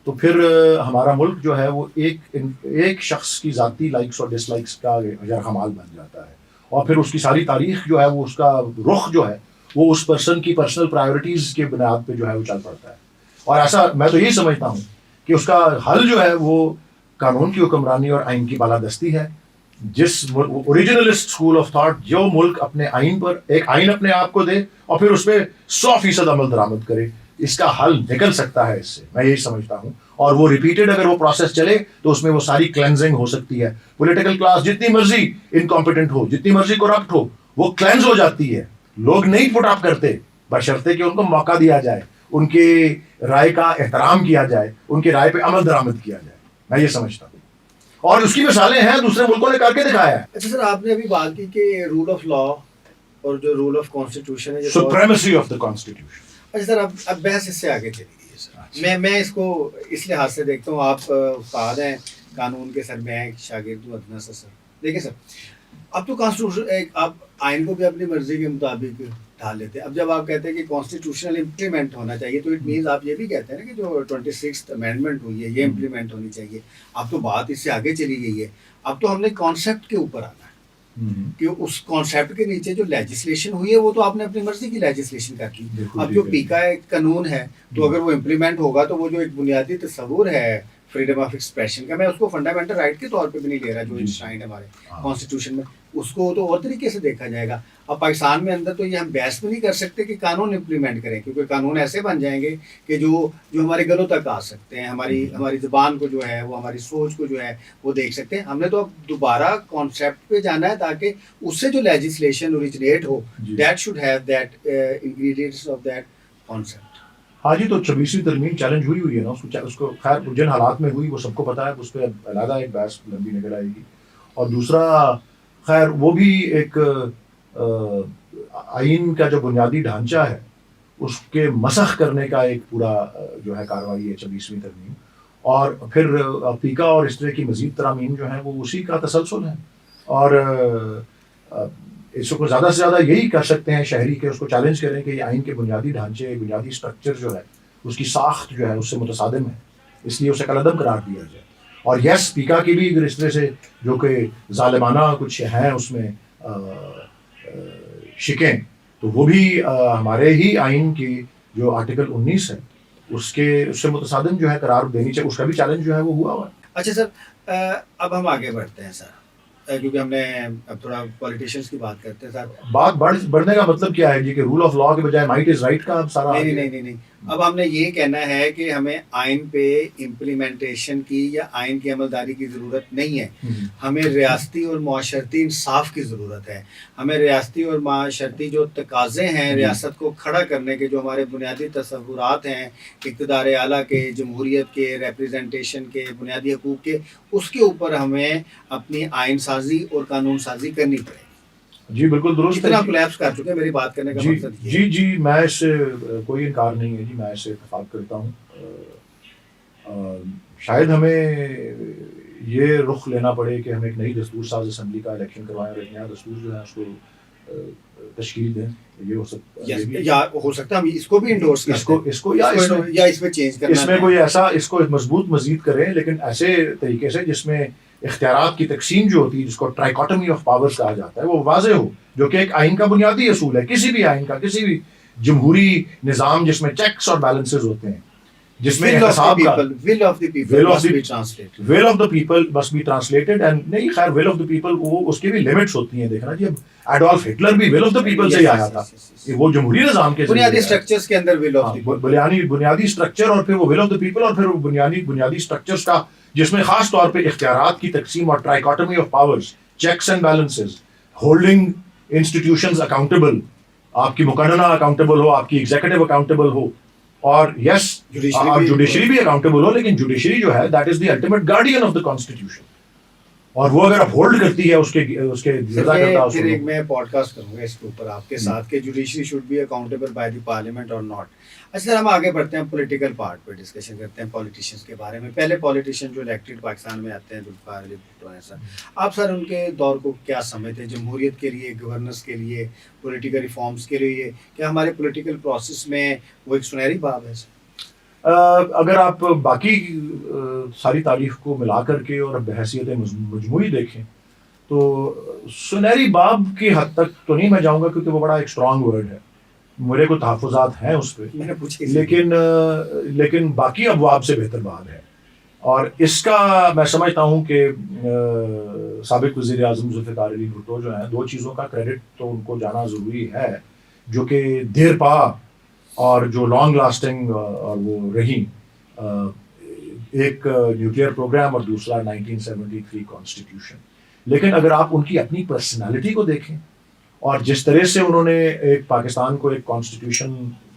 تو پھر ہمارا ملک جو ہے وہ ایک شخص کی ذاتی لائکس اور ڈس لائکس کا یرغمال بن جاتا ہے، اور پھر اس کی ساری تاریخ جو ہے وہ اس کا رخ جو ہے وہ اس پرسن کی پرسنل پرائیورٹیز کے بنیاد پہ جو ہے وہ چل پڑتا ہے. اور ایسا میں تو یہی سمجھتا ہوں کہ اس کا حل جو ہے وہ قانون کی حکمرانی اور آئین کی بالادستی ہے. جس اوریجنلسٹ اسکول آف تھاٹ، جو ملک اپنے آئین پر ایک آئین اپنے آپ کو دے اور پھر اس پہ 100% عمل درآمد کرے، اس کا حل نکل سکتا ہے اس سے. میں یہی سمجھتا ہوں. اور وہ ریپیٹڈ اگر وہ پروسیس چلے تو اس میں وہ ساری کلینزنگ ہو سکتی ہے. پولیٹیکل کلاس جتنی مرضی انکمپیٹنٹ ہو، جتنی مرضی کرپٹ ہو، وہ کلینز ہو جاتی ہے. لوگ نہیں پٹ اپ کرتے بشرطے کہ ان کو موقع دیا جائے، ان کی رائے کا احترام کیا جائے، ان کی رائے پہ عمل درآمد کیا جائے. میں یہ سمجھتا ہوں، اور اس کی مثالیں ہیں، دوسرے ملکوں نے کر کے دکھایا ہے. اچھا سر، آپ نے ابھی بات کی کہ رول آف لا اور جو رول آف کانسٹیٹیوشن ہے، سپریمیسی آف دا کانسٹیٹیوشن. اچھا سر، اب بحث اس سے آگے چلی گئی ہے سر. میں اس کو اس لحاظ سے دیکھتا ہوں، آپ استاد ہیں قانون کے سر، میں شاگرد ہوں ادنا سے. سر دیکھیں سر، اب تو کانسٹیٹیوشن آپ آئین کو بھی اپنی مرضی کے مطابق ڈال لیتے ہیں. اب جب آپ کہتے ہیں کہ کانسٹیٹیوشنل امپلیمنٹ ہونا چاہیے تو اٹ مینز آپ یہ بھی کہتے ہیں نا کہ جو 26th امینڈمنٹ ہوئی ہے یہ امپلیمنٹ ہونی چاہیے. اب تو بات اس سے آگے چلی گئی ہے، اب تو ہم نے کانسیپٹ کے اوپر آنا ہے. کہ اس کانسیپٹ کے نیچے جو لیجسلیشن ہوئی ہے وہ تو آپ نے اپنی مرضی کی لیجسلیشن کر کی. اب جو پی کا ایک قانون ہے تو اگر وہ امپلیمنٹ ہوگا تو وہ جو ایک بنیادی تصور ہے فریڈم آف ایکسپریشن کا, میں اس کو فنڈامنٹل رائٹ کے طور پہ بھی نہیں لے رہا جو انشرائنڈ ہے ہمارے کانسٹیٹیوشن میں, اس کو تو اور طریقے سے دیکھا جائے گا. اب پاکستان میں اندر تو یہ ہم بحث بھی نہیں کر سکتے کہ قانون امپلیمنٹ کریں, کیونکہ قانون ایسے بن جائیں گے کہ جو ہمارے گلوں تک آ سکتے ہیں, ہماری زبان کو جو ہے وہ ہماری سوچ کو جو ہے وہ دیکھ سکتے ہیں. ہم نے تو اب دوبارہ کانسیپٹ پہ جانا ہے تاکہ اس سے جو legislation originate who that should have that ingredients of that concept. ہاں جی, تو 26ویں ترمیم چیلنج ہوئی ہے نا, اس کو خیر جن حالات میں ہوئی وہ سب کو پتہ ہے, اس پہ علیحدہ ایک بحث لمبی نکل آئے گی. اور دوسرا خیر وہ بھی ایک آئین کا جو بنیادی ڈھانچہ ہے اس کے مسخ کرنے کا ایک پورا جو ہے کارروائی ہے 26ویں ترمیم, اور پھر پیکا اور اس طرح کی مزید ترامیم جو ہیں وہ اسی کا تسلسل ہے. اور اس کو زیادہ سے زیادہ یہی کر سکتے ہیں شہری کہ اس کو چیلنج کریں کہ یہ آئین کے بنیادی ڈھانچے, بنیادی اسٹرکچر جو ہے اس کی ساخت جو ہے اس سے متصادم ہے, اس لیے اسے کالعدم قرار دیا جائے. اور یس پیکا کی بھی اگر اس طرح سے جو کہ ظالمانہ کچھ ہیں اس میں شکیں, تو وہ بھی ہمارے ہی آئین کی جو آرٹیکل 19 ہے اس سے متصادم جو ہے قرار دینی چاہیے, اس کا بھی چیلنج جو ہے وہ ہوا ہے. اچھا سر, اب ہم آگے بڑھتے ہیں سر, کیونکہ ہم نے اب تھوڑا پولیٹیشینس کی بات کرتے ہیں سر. بات بڑھنے کا مطلب کیا ہے جی کہ رول آف لا کے بجائے مائٹ از رائٹ کا سارا نہیں, اب ہم نے یہ کہنا ہے کہ ہمیں آئین پہ امپلیمنٹیشن کی یا آئین کی عملداری کی ضرورت نہیں ہے, ہمیں ریاستی اور معاشرتی انصاف کی ضرورت ہے. ہمیں ریاستی اور معاشرتی جو تقاضے ہیں ریاست کو کھڑا کرنے کے, جو ہمارے بنیادی تصورات ہیں اقتدار اعلیٰ کے, جمہوریت کے, ریپریزنٹیشن کے, بنیادی حقوق کے, اس کے اوپر ہمیں اپنی آئین سازی اور قانون سازی کرنی پڑے گی. جی بالکل درست, اتنا کولیپس کر چکے, میری بات کرنے کا مقصد جی میں اس سے کوئی انکار نہیں ہے جی, میں اس سے اتفاق کرتا ہوں. شاید ہمیں یہ رخ لینا پڑے کہ ہم ایک نئی دستور ساز اسمبلی کا الیکشن کروائیں اور ایک نیا دستور جو ہے اس کو تشکیل دیں. یہ ہو سکتا ہے, یا ہو سکتا ہے ہم اس کو بھی انڈورس کریں, اس کو یا اس میں چینج کرنا, اس میں کوئی ایسا اس کو مضبوط مزید کریں, لیکن ایسے طریقے سے جس میں اختیارات کی تقسیم جو ہوتی ہے, جس کو ٹرائیکاٹمی آف پاورز کہا جاتا ہے, وہ واضح ہو, جو کہ ایک آئین کا بنیادی اصول ہے, کسی بھی آئین کا, کسی بھی جمہوری نظام جس میں چیکس اور بیلنسز ہوتے ہیں, جس میں احتساب کا will of the people must be translated. will of the people must be translated and نہیں خیر will of the people وہ اس کی بھی لیمٹس ہوتی ہیں. دیکھنا جی, اب ایڈولف ہٹلر بھی will of the people سے ہی آیا تھا, وہ جمہوری نظام کے بنیادی سٹرکچرز کے اندر will of the people, بنیادی سٹرکچر, اور پھر وہ will of the people, اور پھر وہ بنیادی سٹرکچرز کا جس میں خاص طور پہ اختیارات کی تقسیم اور trichotomy of powers, checks and balances, holding institutions accountable, آپ کی مقننہ اکاؤنٹیبل ہو, آپ کی ایگزیکٹو اکاؤنٹیبل ہو, اور یس جوڈیشری بھی اکاؤنٹیبل ہو, لیکن جوڈیشری جو ہے that is the ultimate guardian of the constitution, اور وہ اگر اپہولڈ کرتی ہے اس کے پھر ایک میں پوڈ کاسٹ کروں گا اس کے اوپر آپ کے ساتھ کہ judiciary should be accountable by the parliament اور ناٹ. اچھا سر, ہم آگے بڑھتے ہیں, پولیٹیکل پارٹ پہ ڈسکشن کرتے ہیں پولیٹیشینس کے بارے میں. پہلے پولیٹیشین جو الیکٹڈ پاکستان میں آتے ہیں ذوالفقار علی بھٹو ہیں سر, آپ سر ان کے دور کو کیا سمجھتے ہیں, جمہوریت کے لیے, گورننس کے لیے, پولیٹیکل ریفارمز کے لیے, کیا ہمارے پولیٹیکل پروسیس میں وہ ایک سنہری باب ہے سر؟ اگر آپ باقی ساری تاریخ کو ملا کر کے اور بحیثیت مجموعی دیکھیں تو سنہری باب کی حد تک تو نہیں میں جاؤں گا, کیونکہ وہ بڑا ایک اسٹرانگ ورڈ ہے, میرے کو تحفظات ہیں اس پہ, لیکن باقی ابواب سے بہتر باب ہے. اور اس کا میں سمجھتا ہوں کہ سابق وزیر اعظم ذوالفقار علی بھٹو جو ہیں, دو چیزوں کا کریڈٹ تو ان کو جانا ضروری ہے جو کہ دیر پا اور جو لانگ لاسٹنگ اور وہ رہی, ایک نیوکلیئر پروگرام اور دوسرا 1973 کانسٹیٹیوشن. لیکن اگر آپ ان کی اپنی پرسنالٹی کو دیکھیں اور جس طرح سے انہوں نے ایک پاکستان کو ایک کانسٹیٹیوشن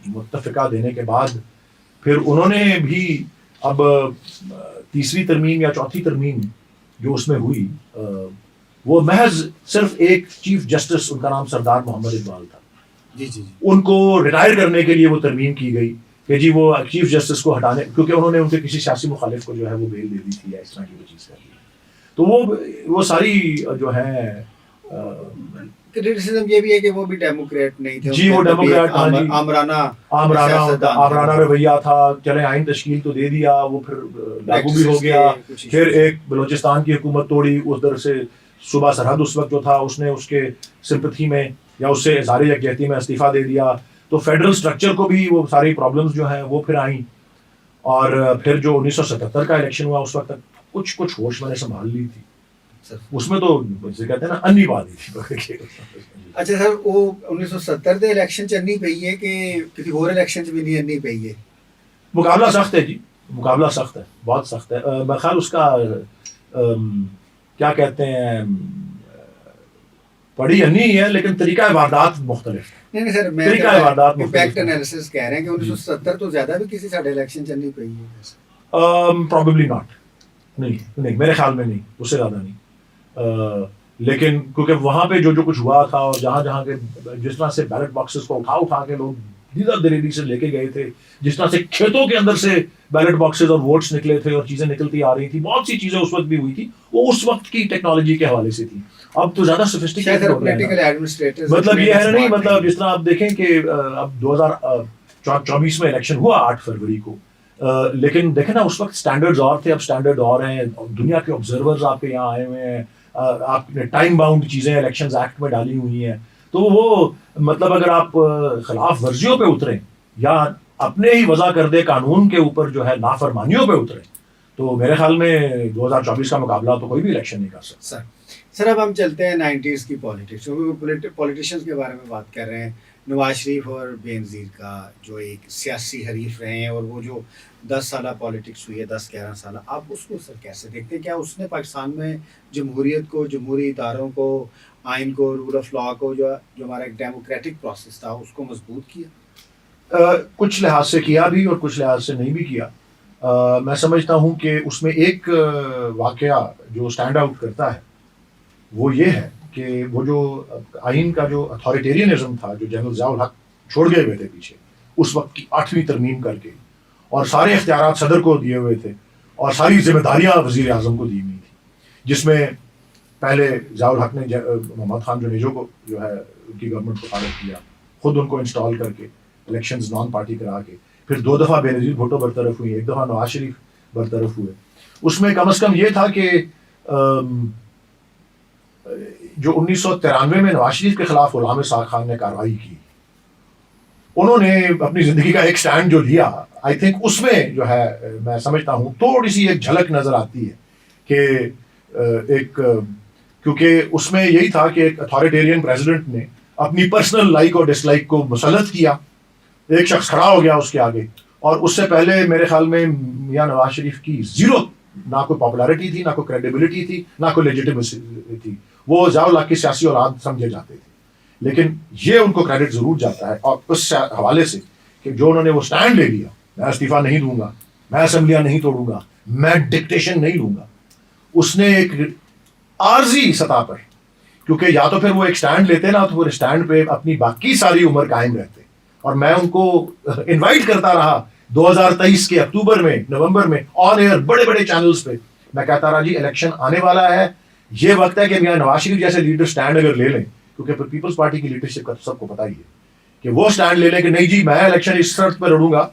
متفقہ دینے کے بعد پھر انہوں نے بھی اب تیسری ترمیم یا چوتھی ترمیم جو اس میں ہوئی وہ محض صرف ایک چیف جسٹس, ان کا نام سردار محمد اقبال تھا, ان کو ریٹائر کرنے کے لیے وہ ترمیم کی گئی کہ جی وہ چیف جسٹس کو ہٹانے, کیونکہ انہوں نے ان کے کسی سیاسی مخالف کو جو ہے وہ بیل دے دی تھی یا اس طرح کی وہ چیز کر دی. تو وہ ساری جو ہے کرٹیسزم یہ بھی ہے کہ وہ بھی ڈیموکریٹ نہیں تھے جی, وہ ڈیموکریٹ آمرانہ رویہ تھا, چلے آئین تشکیل تو دے دیا, وہ پھر لاگو بھی ہو گیا, پھر ایک بلوچستان کی حکومت توڑی, ادھر سے صوبہ سرحد اس وقت جو تھا اس نے اس کے سمپتھی میں یا اس سے اظہار یکجہتی میں استعفیٰ دے دیا, تو فیڈرل سٹرکچر کو بھی وہ ساری پرابلمس جو ہیں وہ پھر آئیں. اور پھر جو 1977 کا الیکشن ہوا اس وقت تک کچھ ہوش میں نے سنبھال لی تھی, اس میں تو جسے کہتے ہیں نا انی بات تھی. اچھا سر, وہ 1970 دے الیکشن چ انی پئی ہے کہ کسی اور الیکشن چ بھی نہیں انی پئی ہے؟ مقابلہ سخت ہے جی, مقابلہ سخت ہے, بہت سخت ہے. بخیر اس کا کیا کہتے ہیں پڑھی انی ہے لیکن طریقہ واردات مختلف ہے. نہیں سر, میں طریقہ واردات امپیکٹ انالیسس کہہ رہے ہیں کہ 1970 تو زیادہ بھی کسی ساڈے الیکشن چ نہیں پئی ہے. پروبیبلی ناٹ, نہیں میرے خیال میں نہیں, اس سے زیادہ نہیں. لیکن کیونکہ وہاں پہ جو کچھ ہوا تھا اور جہاں کے جس طرح سے بیلٹ باکسز کو اٹھا کے لوگ دیدہ دریدی سے لے کے گئے تھے, جس طرح سے کھیتوں کے اندر سے بیلٹ باکسز اور ووٹس نکلے تھے اور چیزیں نکلتی آ رہی تھی, بہت سی چیزیں اس وقت بھی ہوئی تھی, وہ اس وقت کی ٹیکنالوجی کے حوالے سے تھی. اب تو زیادہ سوفسٹیکیٹڈ ہو گیا ہے. مطلب یہ ہے نہیں, مطلب جس طرح آپ دیکھیں کہ اب 2024 میں الیکشن ہوا 8 فروری کو, لیکن دیکھیں نا اس وقت سٹینڈرڈز اور تھے, اب سٹینڈرڈ اور ہیں. دنیا کے آبزرورز آپ کے یہاں آئے ہوئے ہیں, آپ نے ٹائم باؤنڈ چیزیں الیکشنز ایکٹ میں ڈالی ہوئی ہیں. تو وہ مطلب اگر آپ خلاف ورزیوں پہ اتریں یا اپنے ہی وضع کردے قانون کے اوپر جو ہے نافرمانیوں پہ اتریں, تو میرے خیال میں 2024 کا مقابلہ تو کوئی بھی الیکشن نہیں کر سکتا. سر اب ہم چلتے ہیں 90s کی پالیٹکس, پولیٹیشینس کے بارے میں بات کر رہے ہیں. نواز شریف اور بے نظیر کا جو ایک سیاسی حریف رہے ہیں, اور وہ جو 10 سالہ پالیٹکس ہوئی ہے, 10-11 سالہ, آپ اس کو سر کیسے دیکھتے ہیں؟ کیا اس نے پاکستان میں جمہوریت کو, جمہوری اداروں کو, آئین کو, رول آف لا کو, جو ہمارا ایک ڈیموکریٹک پروسیس تھا, اس کو مضبوط کیا؟ کچھ لحاظ سے کیا بھی اور کچھ لحاظ سے نہیں بھی کیا. میں سمجھتا ہوں کہ اس میں ایک واقعہ جو اسٹینڈ آؤٹ کرتا ہے وہ یہ ہے کہ وہ جو آئین کا جو اتھارٹیرینزم تھا جو جنرل ضیاء الحق چھوڑ گئے ہوئے تھے پیچھے اس وقت کی 8ویں ترمیم کر کے, اور سارے اختیارات صدر کو دیے ہوئے تھے اور ساری ذمہ داریاں وزیر اعظم کو دی ہوئی تھی, جس میں پہلے ضیاء الحق نے محمد خان جنیجو کو جو ہے ان کی گورنمنٹ کو فارغ کیا, خود ان کو انسٹال کر کے الیکشنز نان پارٹی کرا کے, پھر 2 دفعہ بے نظیر بھٹو برطرف ہوئی, 1 دفعہ نواز شریف برطرف ہوئے. اس میں کم از کم یہ تھا کہ جو 1993 میں نواز شریف کے خلاف غلام اسحاق خان نے کارروائی کی, انہوں نے اپنی زندگی کا ایک سٹینڈ جو لیا, آئی تھنک اس میں جو ہے میں سمجھتا ہوں تھوڑی سی ایک جھلک نظر آتی ہے کہ ایک, کیونکہ اس میں یہی تھا کہ ایک اتھارٹیرین پریزیڈنٹ نے اپنی پرسنل لائک اور ڈس لائک کو مسلط کیا, ایک شخص کھڑا ہو گیا اس کے آگے, اور اس سے پہلے میرے خیال میں میاں نواز شریف کی زیرو, نہ کوئی پاپولیرٹی تھی, نہ کوئی کریڈیبلٹی تھی, نہ کوئی لیجیٹیمیسی تھی. وہ ضیاء الحق کی سیاسی اولاد سمجھے جاتے تھے, لیکن یہ ان کو کریڈٹ ضرور جاتا ہے, اور اس حوالے سے کہ جو انہوں نے وہ سٹینڈ لے لیا, میں استعفیٰ نہیں دوں گا, میں اسمبلیاں نہیں توڑوں گا, میں ڈکٹیشن نہیں لوں گا. اس نے ایک عارضی سطح پر, کیونکہ یا تو پھر وہ ایک سٹینڈ لیتے نا تو وہ سٹینڈ پہ اپنی باقی ساری عمر قائم رہتے, اور میں ان کو انوائٹ کرتا رہا 2023 کے اکتوبر میں, نومبر میں آن ایئر بڑے بڑے چینلز پہ میں کہتا رہا جی الیکشن آنے والا ہے, یہ وقت ہے کہ میاں نواز شریف جیسے لیڈر سٹینڈ اگر لے لیں, کیونکہ پھر پیپلز پارٹی کی لیڈرشپ کا سب کو پتہ ہی ہے کہ وہ سٹینڈ لے لیں کہ نہیں جی میں الیکشن اس شرط پہ لڑوں گا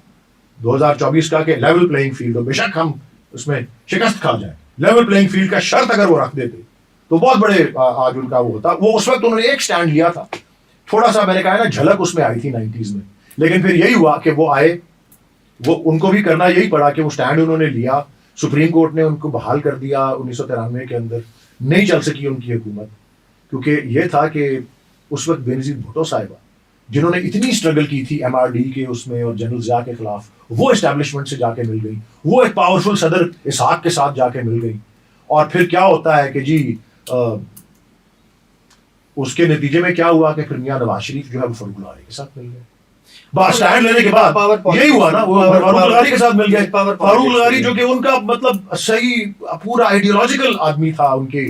2024 کا کہ لیول پلینگ فیلڈ ہو, بے شک ہم اس میں شکست کھا جائیں, لیول پلینگ فیلڈ کا شرط اگر وہ رکھ دیتے تو بہت بڑے آج ان کا وہ ہوتا. وہ اس وقت انہوں نے ایک سٹینڈ لیا تھا, تھوڑا سا میں نے کہا نا جھلک اس میں آئی تھی 90s میں, لیکن پھر یہی ہوا کہ وہ آئے, وہ ان کو بھی کرنا یہی پڑا کہ وہ سٹینڈ انہوں نے لیا, سپریم کورٹ نے ان کو بحال کر دیا 1993 کے اندر, نہیں چل سکی ان کی حکومت, کیونکہ یہ تھا کہ اس وقت بے نظیر بھٹو صاحبہ جنہوں نے اتنی اسٹرگل کی تھی ایم آر ڈی کے اس میں اور جنرل ضیاء کے خلاف, وہ اسٹیبلشمنٹ سے جا کے مل گئی, وہ ایک پاورفل صدر اسحاق کے ساتھ جا کے مل گئی, اور پھر کیا ہوتا ہے کہ جی اس کے نتیجے میں کیا ہوا کہ پھر میاں نواز شریف جو ہے وہ فاروق الغاری کے ساتھ مل گئے. سٹینڈ لینے کے بعد یہی ہوا نا, وہ فاروق الغاری کے ساتھ مل گئے. فاروق الغاری جو کہ ان کا مطلب صحیح پورا آئیڈیولوجیکل آدمی تھا ان کے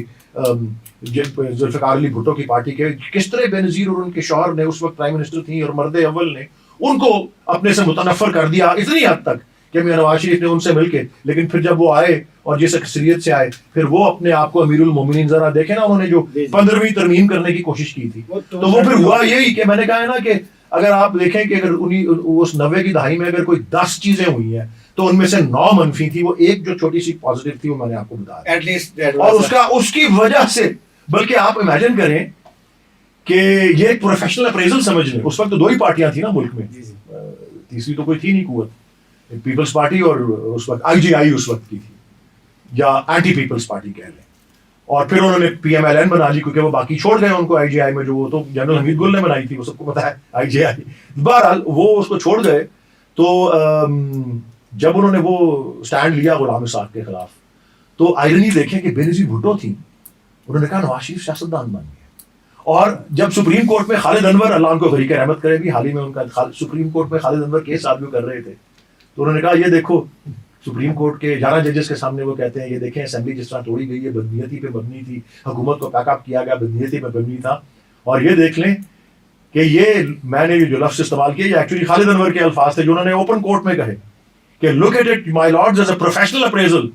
ذوالفقار علی بھٹو کی پارٹی کے, کس طرح بے نظیر اور ان کے شوہر نے اس وقت پرائم منسٹر تھیں اور مرد اول نے ان کو اپنے سے متنفر کر دیا اتنی حد تک کہ میاں نواز شریف نے ان سے مل کے, لیکن پھر جب وہ آئے اور جس اکثریت سے آئے پھر وہ اپنے آپ کو امیر المومنین, ذرا دیکھیں نا انہوں نے جو 15ویں ترمیم کرنے کی کوشش کی تھی, تو وہ پھر ہوا یہی کہ میں نے کہا ہے نا کہ اگر آپ دیکھیں کہ اگر اس 90 کی دہائی میں اگر کوئی 10 چیزیں ہوئی ہیں تو ان میں سے 9 منفی تھی, وہ ایک جو چھوٹی سی پازیٹیو تھی وہ میں نے آپ کو بتایا, اور اس کی وجہ سے بلکہ آپ امیجن کریں کہ یہ ایک پروفیشنل اپریزل سمجھ لیں. اس وقت تو 2 ہی پارٹیاں تھیں نا ملک میں, تیسری تو کوئی تھی نہیں قوت. پیپلز پارٹی اور اس وقت IGI اس وقت کی تھی, یا اینٹی پیپلز پارٹی کہہ لیں. اور پھر انہوں نے PMLN بنا لی کیونکہ وہ باقی چھوڑ گئے ان کو IGI میں, جو وہ تو جنرل حمید گل نے بنائی تھی, وہ سب کو پتا ہے IGI. بہرحال وہ اس کو چھوڑ گئے. تو جب انہوں نے وہ سٹینڈ لیا غلام اسحاق کے خلاف, تو آئرنی دیکھیں کہ بینظیر بھٹو تھیں, انہوں نے کہا نواز شریف سیاستدان بن گیا. اور جب سپریم کورٹ میں خالد انور, اللہ ان کو غریق رحمت کرے بھی, حال ہی میں ان کا سپریم کورٹ میں خالد انور کیس آرگیو کر رہے تھے, تو انہوں نے کہا یہ دیکھو سپریم کورٹ کے 11 ججز کے سامنے وہ کہتے ہیں یہ دیکھیں اسمبلی جس طرح توڑی گئی ہے بدنیتی پہ مبنی تھی, حکومت کو پیک اپ کیا گیا بدنیتی پہ مبنی تھا. اور یہ دیکھ لیں کہ یہ میں نے جو لفظ استعمال کیا یہ ایکچولی خالد انور کے الفاظ تھے جو انہوں نے اوپن کورٹ میں کہے کہ look at it my lords as a professional appraisal,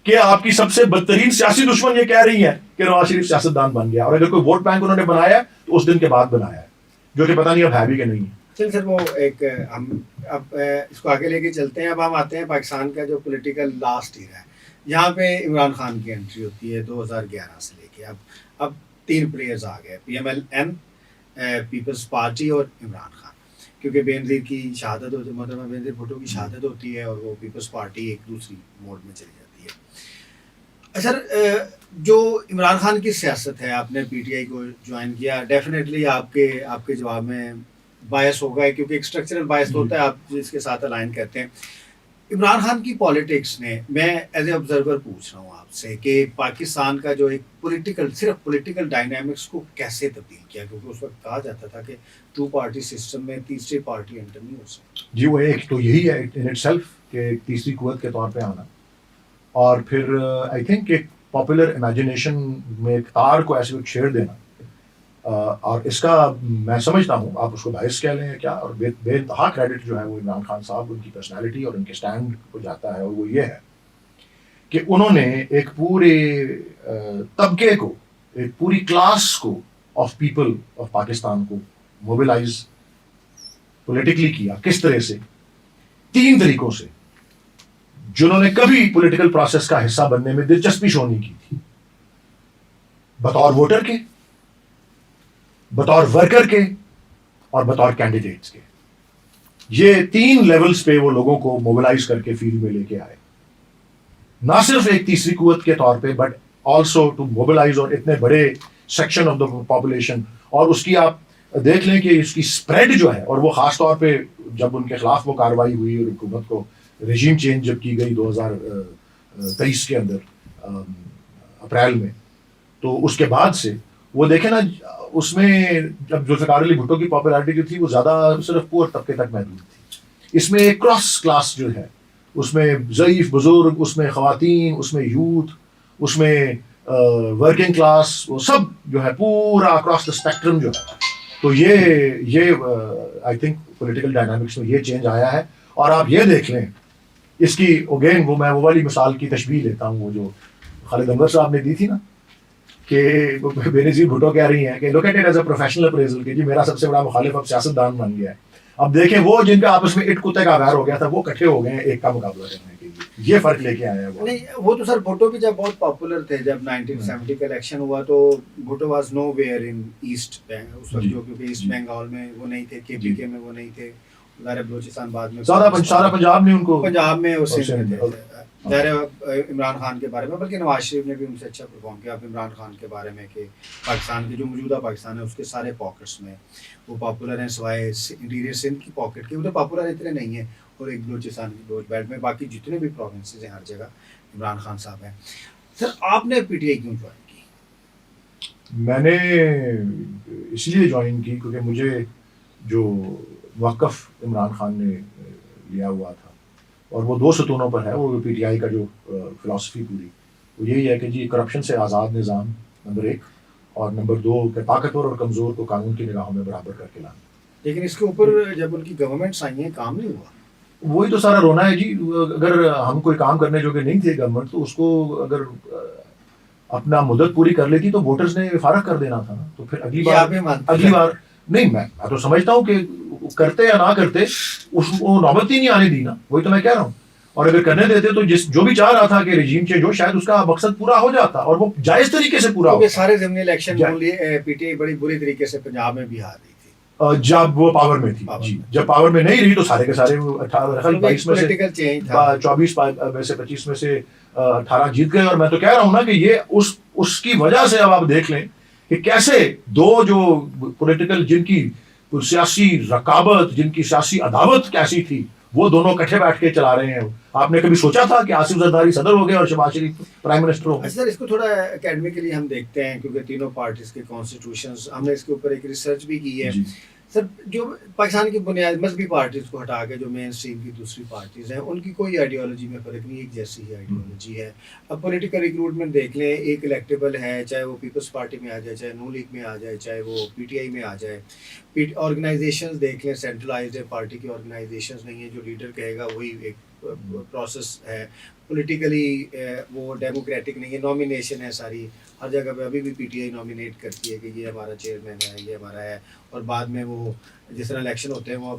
کہ آپ کی سب سے بدترین سیاسی دشمن یہ کہہ رہی ہے کہ نواز شریف سیاستدان بن گیا, اور اگر کوئی ووٹ بینک انہوں نے بنایا تو اس دن کے بعد بنایا ہے, جو کہ پتہ نہیں اب ہے بھی کہ نہیں ہے. چل سر وہ ایک ہم اب اس کو آگے لے کے چلتے ہیں. اب ہم آتے ہیں پاکستان کا جو پولیٹیکل لاسٹ ایرا ہے, یہاں پہ عمران خان کی انٹری ہوتی ہے 2011 سے لے کے اب 3 پلیئرز آ گئے, PMLN, پیپلز پارٹی اور عمران خان, کیونکہ بینظیر کی شہادت ہوتی ہے, محترمہ بینظیر بھٹو کی شہادت ہوتی ہے, اور وہ پیپلز پارٹی ایک دوسری موڈ میں چلی جاتی ہے. سر جو عمران خان کی سیاست ہے, آپ نے PTI کو جوائن کیا, ڈیفینیٹلی آپ کے جواب میں بائس ہوگا, کیونکہ ایک اسٹرکچرل بائس ہوتا ہے آپ جس کے ساتھ الائن کرتے ہیں. عمران خان کی پالیٹکس نے, میں ایز اے آبزرور پوچھ رہا ہوں آپ سے, کہ پاکستان کا جو ایک صرف پولیٹیکل ڈائنامکس کو کیسے تبدیل کیا, کیونکہ اس وقت کہا جاتا تھا کہ 2 پارٹی سسٹم میں تیسری پارٹی انٹر نہیں ہو سکتی. جی وہ ایک تو یہی ہے ان اٹ سیلف کہ تیسری قوت کے طور پہ آنا, اور پھر آئی تھنک ایک پاپولر امیجنیشن میں ایک تار کو ایسے چھیڑ دینا, اور اس کا میں سمجھتا ہوں آپ اس کو باعث کہہ لیں کیا, اور بے انتہا کریڈٹ جو ہے وہ عمران خان صاحب, ان کی پرسنالٹی اور ان کے سٹینڈ کو جاتا ہے, اور وہ یہ ہے کہ انہوں نے ایک پورے طبقے کو, ایک پوری کلاس کو آف پیپل آف پاکستان کو موبلائز پولیٹیکلی کیا. کس طرح سے؟ 3 طریقوں سے, جنہوں نے کبھی پولیٹیکل پروسیس کا حصہ بننے میں دلچسپی شو نہیں کی تھی, بطور ووٹر کے, بطور ورکر کے, اور بطور کینڈیڈیٹس کے. یہ 3 لیولز پہ وہ لوگوں کو موبلائز کر کے فیلڈ میں لے کے آئے, نہ صرف ایک تیسری قوت کے طور پہ بٹ آلسو ٹو موبلائز اور اتنے بڑے سیکشن آف دا پاپولیشن. اور اس کی آپ دیکھ لیں کہ اس کی اسپریڈ جو ہے, اور وہ خاص طور پہ جب ان کے خلاف وہ کارروائی ہوئی اور حکومت کو رجیم چینج جب کی گئی 2023 کے اندر اپریل میں, تو اس کے بعد سے وہ دیکھیں نا, اس میں جب ذوالفقار علی بھٹو کی پاپولیرٹی جو تھی وہ زیادہ صرف پور طبقے تک محدود تھی. اس میں ایک کراس کلاس جو ہے, اس میں ضعیف بزرگ, اس میں خواتین, اس میں یوتھ, اس میں ورکنگ کلاس, وہ سب جو ہے پورا اکراس دا اسپیکٹرم جو ہے. تو یہ آئی تھنک پولیٹیکل ڈائنامکس میں یہ چینج آیا ہے. اور آپ یہ دیکھ لیں اس کی اگین میں وہ والی مثال کی تشبیہ لیتا ہوں, وہ جو خالد انور صاحب نے دی تھی نا, کہ بینظیر بھٹو کہہ رہی ہیں کہ look at it as a professional appraisal, کہ جی میرا سب سے بڑا مخالف اب سیاستدان بن گیا ہے. اب دیکھیں وہ جن کا آپس میں اٹ کتے کا ویر ہو گیا تھا, وہ اکٹھے ہو گئے ہیں ایک کا مقابلہ کرنے کے لیے. یہ فرق لے کے آئے ہیں وہ. نہیں وہ تو سر بھٹو بھی جب بہت پاپولر تھے, جب 1970 کا الیکشن ہوا تو Bhutto was nowhere in East Bengal اس وقت, جو کیونکہ ایسٹ بنگال میں وہ نہیں تھے, KPK میں وہ نہیں تھے, ظاہر بلوچستان بعد میں, سارا پنجاب نے ان کو, پنجاب میں اسے تھے. ظاہر عمران خان کے بارے میں, بلکہ نواز شریف نے بھی ان سے اچھا پرفارم کیا. اب عمران خان کے بارے میں کہ پاکستان کے جو موجودہ پاکستان ہے اس کے سارے پاکٹس میں وہ پاپولر ہیں, سوائے انٹیریئر سندھ کی پاکٹ کے, ادھر پاپولر اتنے نہیں ہیں, اور ایک بلوچستان کی بلوچ بیلٹ میں, باقی جتنے بھی پروونسز ہیں ہر جگہ عمران خان صاحب ہیں. سر آپ نے PTI کیوں جوائن کی؟ میں نے اس لیے جوائن کی کیونکہ مجھے جو وقف عمران خان نے لیا ہوا تھا, اور وہ 2 ستونوں پر ہے, وہ PTI کا جو فلاسفی پوری وہ یہی ہے کہ جی کرپشن سے آزاد نظام نمبر 1, اور نمبر 2 کہ طاقتور اور کمزور کو قانون کی نگاہوں میں برابر کر کے لانا. لیکن اس کے اوپر جب ان کی گورنمنٹس آئی ہیں کام نہیں ہوا. وہی تو سارا رونا ہے جی. اگر ہم کوئی کام کرنے جو کہ نہیں تھے گورنمنٹ, تو اس کو اگر اپنا مدت پوری کر لیتی تو ووٹرز نے فارغ کر دینا تھا نا. تو پھر اگلی بار نہیں, میں تو سمجھتا ہوں کہ کرتے یا نہ کرتے اس کو نوبت ہی نہیں آنے دی نا. وہی تو میں کہہ رہا ہوں, اور اگر کرنے دیتے تو جو بھی چاہ رہا تھا کہ رجیم چینج ہو شاید اس کا مقصد پورا ہو جاتا اور وہ جائز طریقے سے پورا ہوتا. سارے ضمنی الیکشن پی ٹی آئی بڑی بری طریقے سے پنجاب میں بھی ہار رہی تھی جب وہ پاور میں تھی. جی جب پاور میں نہیں رہی تو سارے کے سارے 22 میں سے 24 میں سے 25 میں سے 18 جیت گئے. اور میں تو کہہ رہا ہوں نا کہ یہ اس کی وجہ سے اب آپ دیکھ لیں کہ کیسے دو جو پولیٹیکل جن کی سیاسی رقابت جن کی سیاسی عداوت کیسی تھی وہ دونوں کٹھے بیٹھ کے چلا رہے ہیں. آپ نے کبھی سوچا تھا کہ آصف زرداری صدر ہو گئے اور شہباز شریف پرائم منسٹر ہو گئے؟ سر اس کو تھوڑا اکیڈمیکلی ہم دیکھتے ہیں کیونکہ تینوں پارٹیز کے کانسٹیٹیوشنز ہم نے اس کے اوپر ایک ریسرچ بھی کی ہے. سر جو پاکستان کی بنیاد مذہبی پارٹیز کو ہٹا کے جو مین اسٹریم کی دوسری پارٹیز ہیں ان کی کوئی آئیڈیالوجی میں فرق نہیں, ایک جیسی ہی آئیڈیالوجی ہے. اب پولیٹیکل ریکروٹمنٹ دیکھ لیں, ایک الیکٹیبل ہے چاہے وہ پیپلز پارٹی میں آ جائے, چاہے نون لیگ میں آ جائے, چاہے وہ پی ٹی آئی میں آ جائے. آرگنائزیشنز دیکھ لیں سینٹرلائزڈ ہے, پارٹی کی آرگنائزیشنز نہیں ہیں, جو لیڈر کہے گا وہی ایک پروسیس ہے. پولیٹیکلی وہ ڈیموکریٹک نہیں ہے, نامینیشن ہے ساری ہر جگہ پہ. ابھی بھی پی ٹی آئی نامینیٹ کرتی ہے کہ یہ ہمارا چیئرمین ہے, یہ ہمارا ہے, اور بعد میں وہ جس طرح الیکشن ہوتے ہیں وہ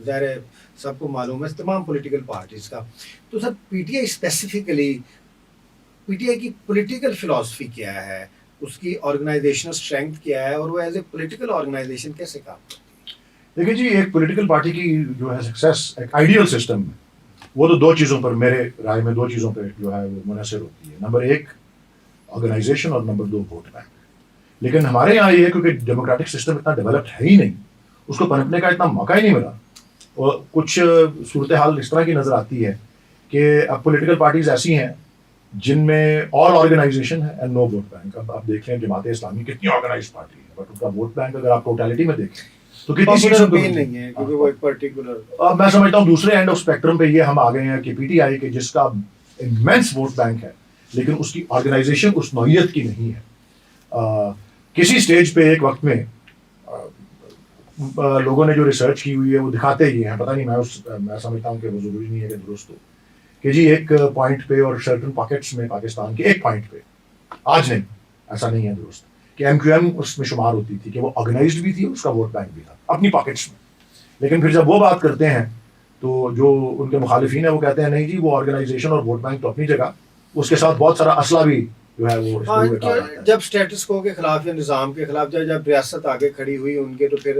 ظاہر ہے سب کو معلوم ہے تمام پولیٹیکل پارٹیز کا. تو sir P T I specifically P T I کی پولیٹیکل فلاسفی کیا ہے, اس کی آرگنائزیشنل اسٹرینتھ کیا ہے, اور وہ ایز اے پولیٹیکل آرگنائزیشن کیسے کام کرتی ہے؟ دیکھیں جی, ایک پولیٹیکل پارٹی کی جو ہے سکسیس ایک آئیڈیل سسٹم میں وہ تو دو چیزوں پر میرے رائے میں دو چیزوں پہ جو ہے وہ منحصر ہوتی ہے. نمبر ایک آرگنائزیشن اور نمبر دو ووٹ بینک. لیکن ہمارے یہاں یہ ہے کیونکہ ڈیموکریٹک سسٹم اتنا ڈیولپڈ ہے ہی نہیں, اس کو پنپنے کا اتنا موقع ہی نہیں ملا. اور کچھ صورتحال اس طرح کی نظر آتی ہے کہ اب پولیٹیکل پارٹیز ایسی ہیں جن میں آل آرگنائزیشن ہے اینڈ نو ووٹ بینک. اب آپ دیکھ لیں جماعت اسلامی کتنی آرگنائز پارٹی ہے بٹ ان کا ووٹ بینک اگر آپ ٹوٹیلٹی میں دیکھیں تو کتنی سیٹوں پہ نہیں ہے, کیونکہ وہ ایک پرٹیکولر. میں سمجھتا ہوں دوسرے اینڈ آف اسپیکٹرم پہ یہ ہم آ گئے ہیں کہ پی ٹی آئی کے جس کا امینس ووٹ بینک ہے لیکن اس کی آرگنائزیشن اس نوعیت کی نہیں ہے. کسی سٹیج پہ ایک وقت میں لوگوں نے جو ریسرچ کی ہوئی ہے وہ دکھاتے ہی ہیں, پتہ نہیں میں سمجھتا ہوں کہ وہ ضروری نہیں ہے کہ درست ہو, کہ جی ایک پوائنٹ پہ اور سرٹن پاکٹس میں پاکستان کے ایک پوائنٹ پہ, آج نہیں ایسا نہیں ہے درست, کہ ایم کیو ایم اس میں شمار ہوتی تھی کہ وہ آرگنائزڈ بھی تھی اور اس کا ووٹ بینک بھی تھا اپنی پاکٹس میں. لیکن پھر جب وہ بات کرتے ہیں تو جو ان کے مخالفین ہیں وہ کہتے ہیں نہیں جی وہ آرگنائزیشن اور ووٹ بینک تو اپنی جگہ, اس کے ساتھ بہت سارا اسلحہ بھی جو ہے وہ جب اسٹیٹس کو کے خلاف یا نظام کے خلاف جب ریاست آگے کھڑی ہوئی ان کے تو پھر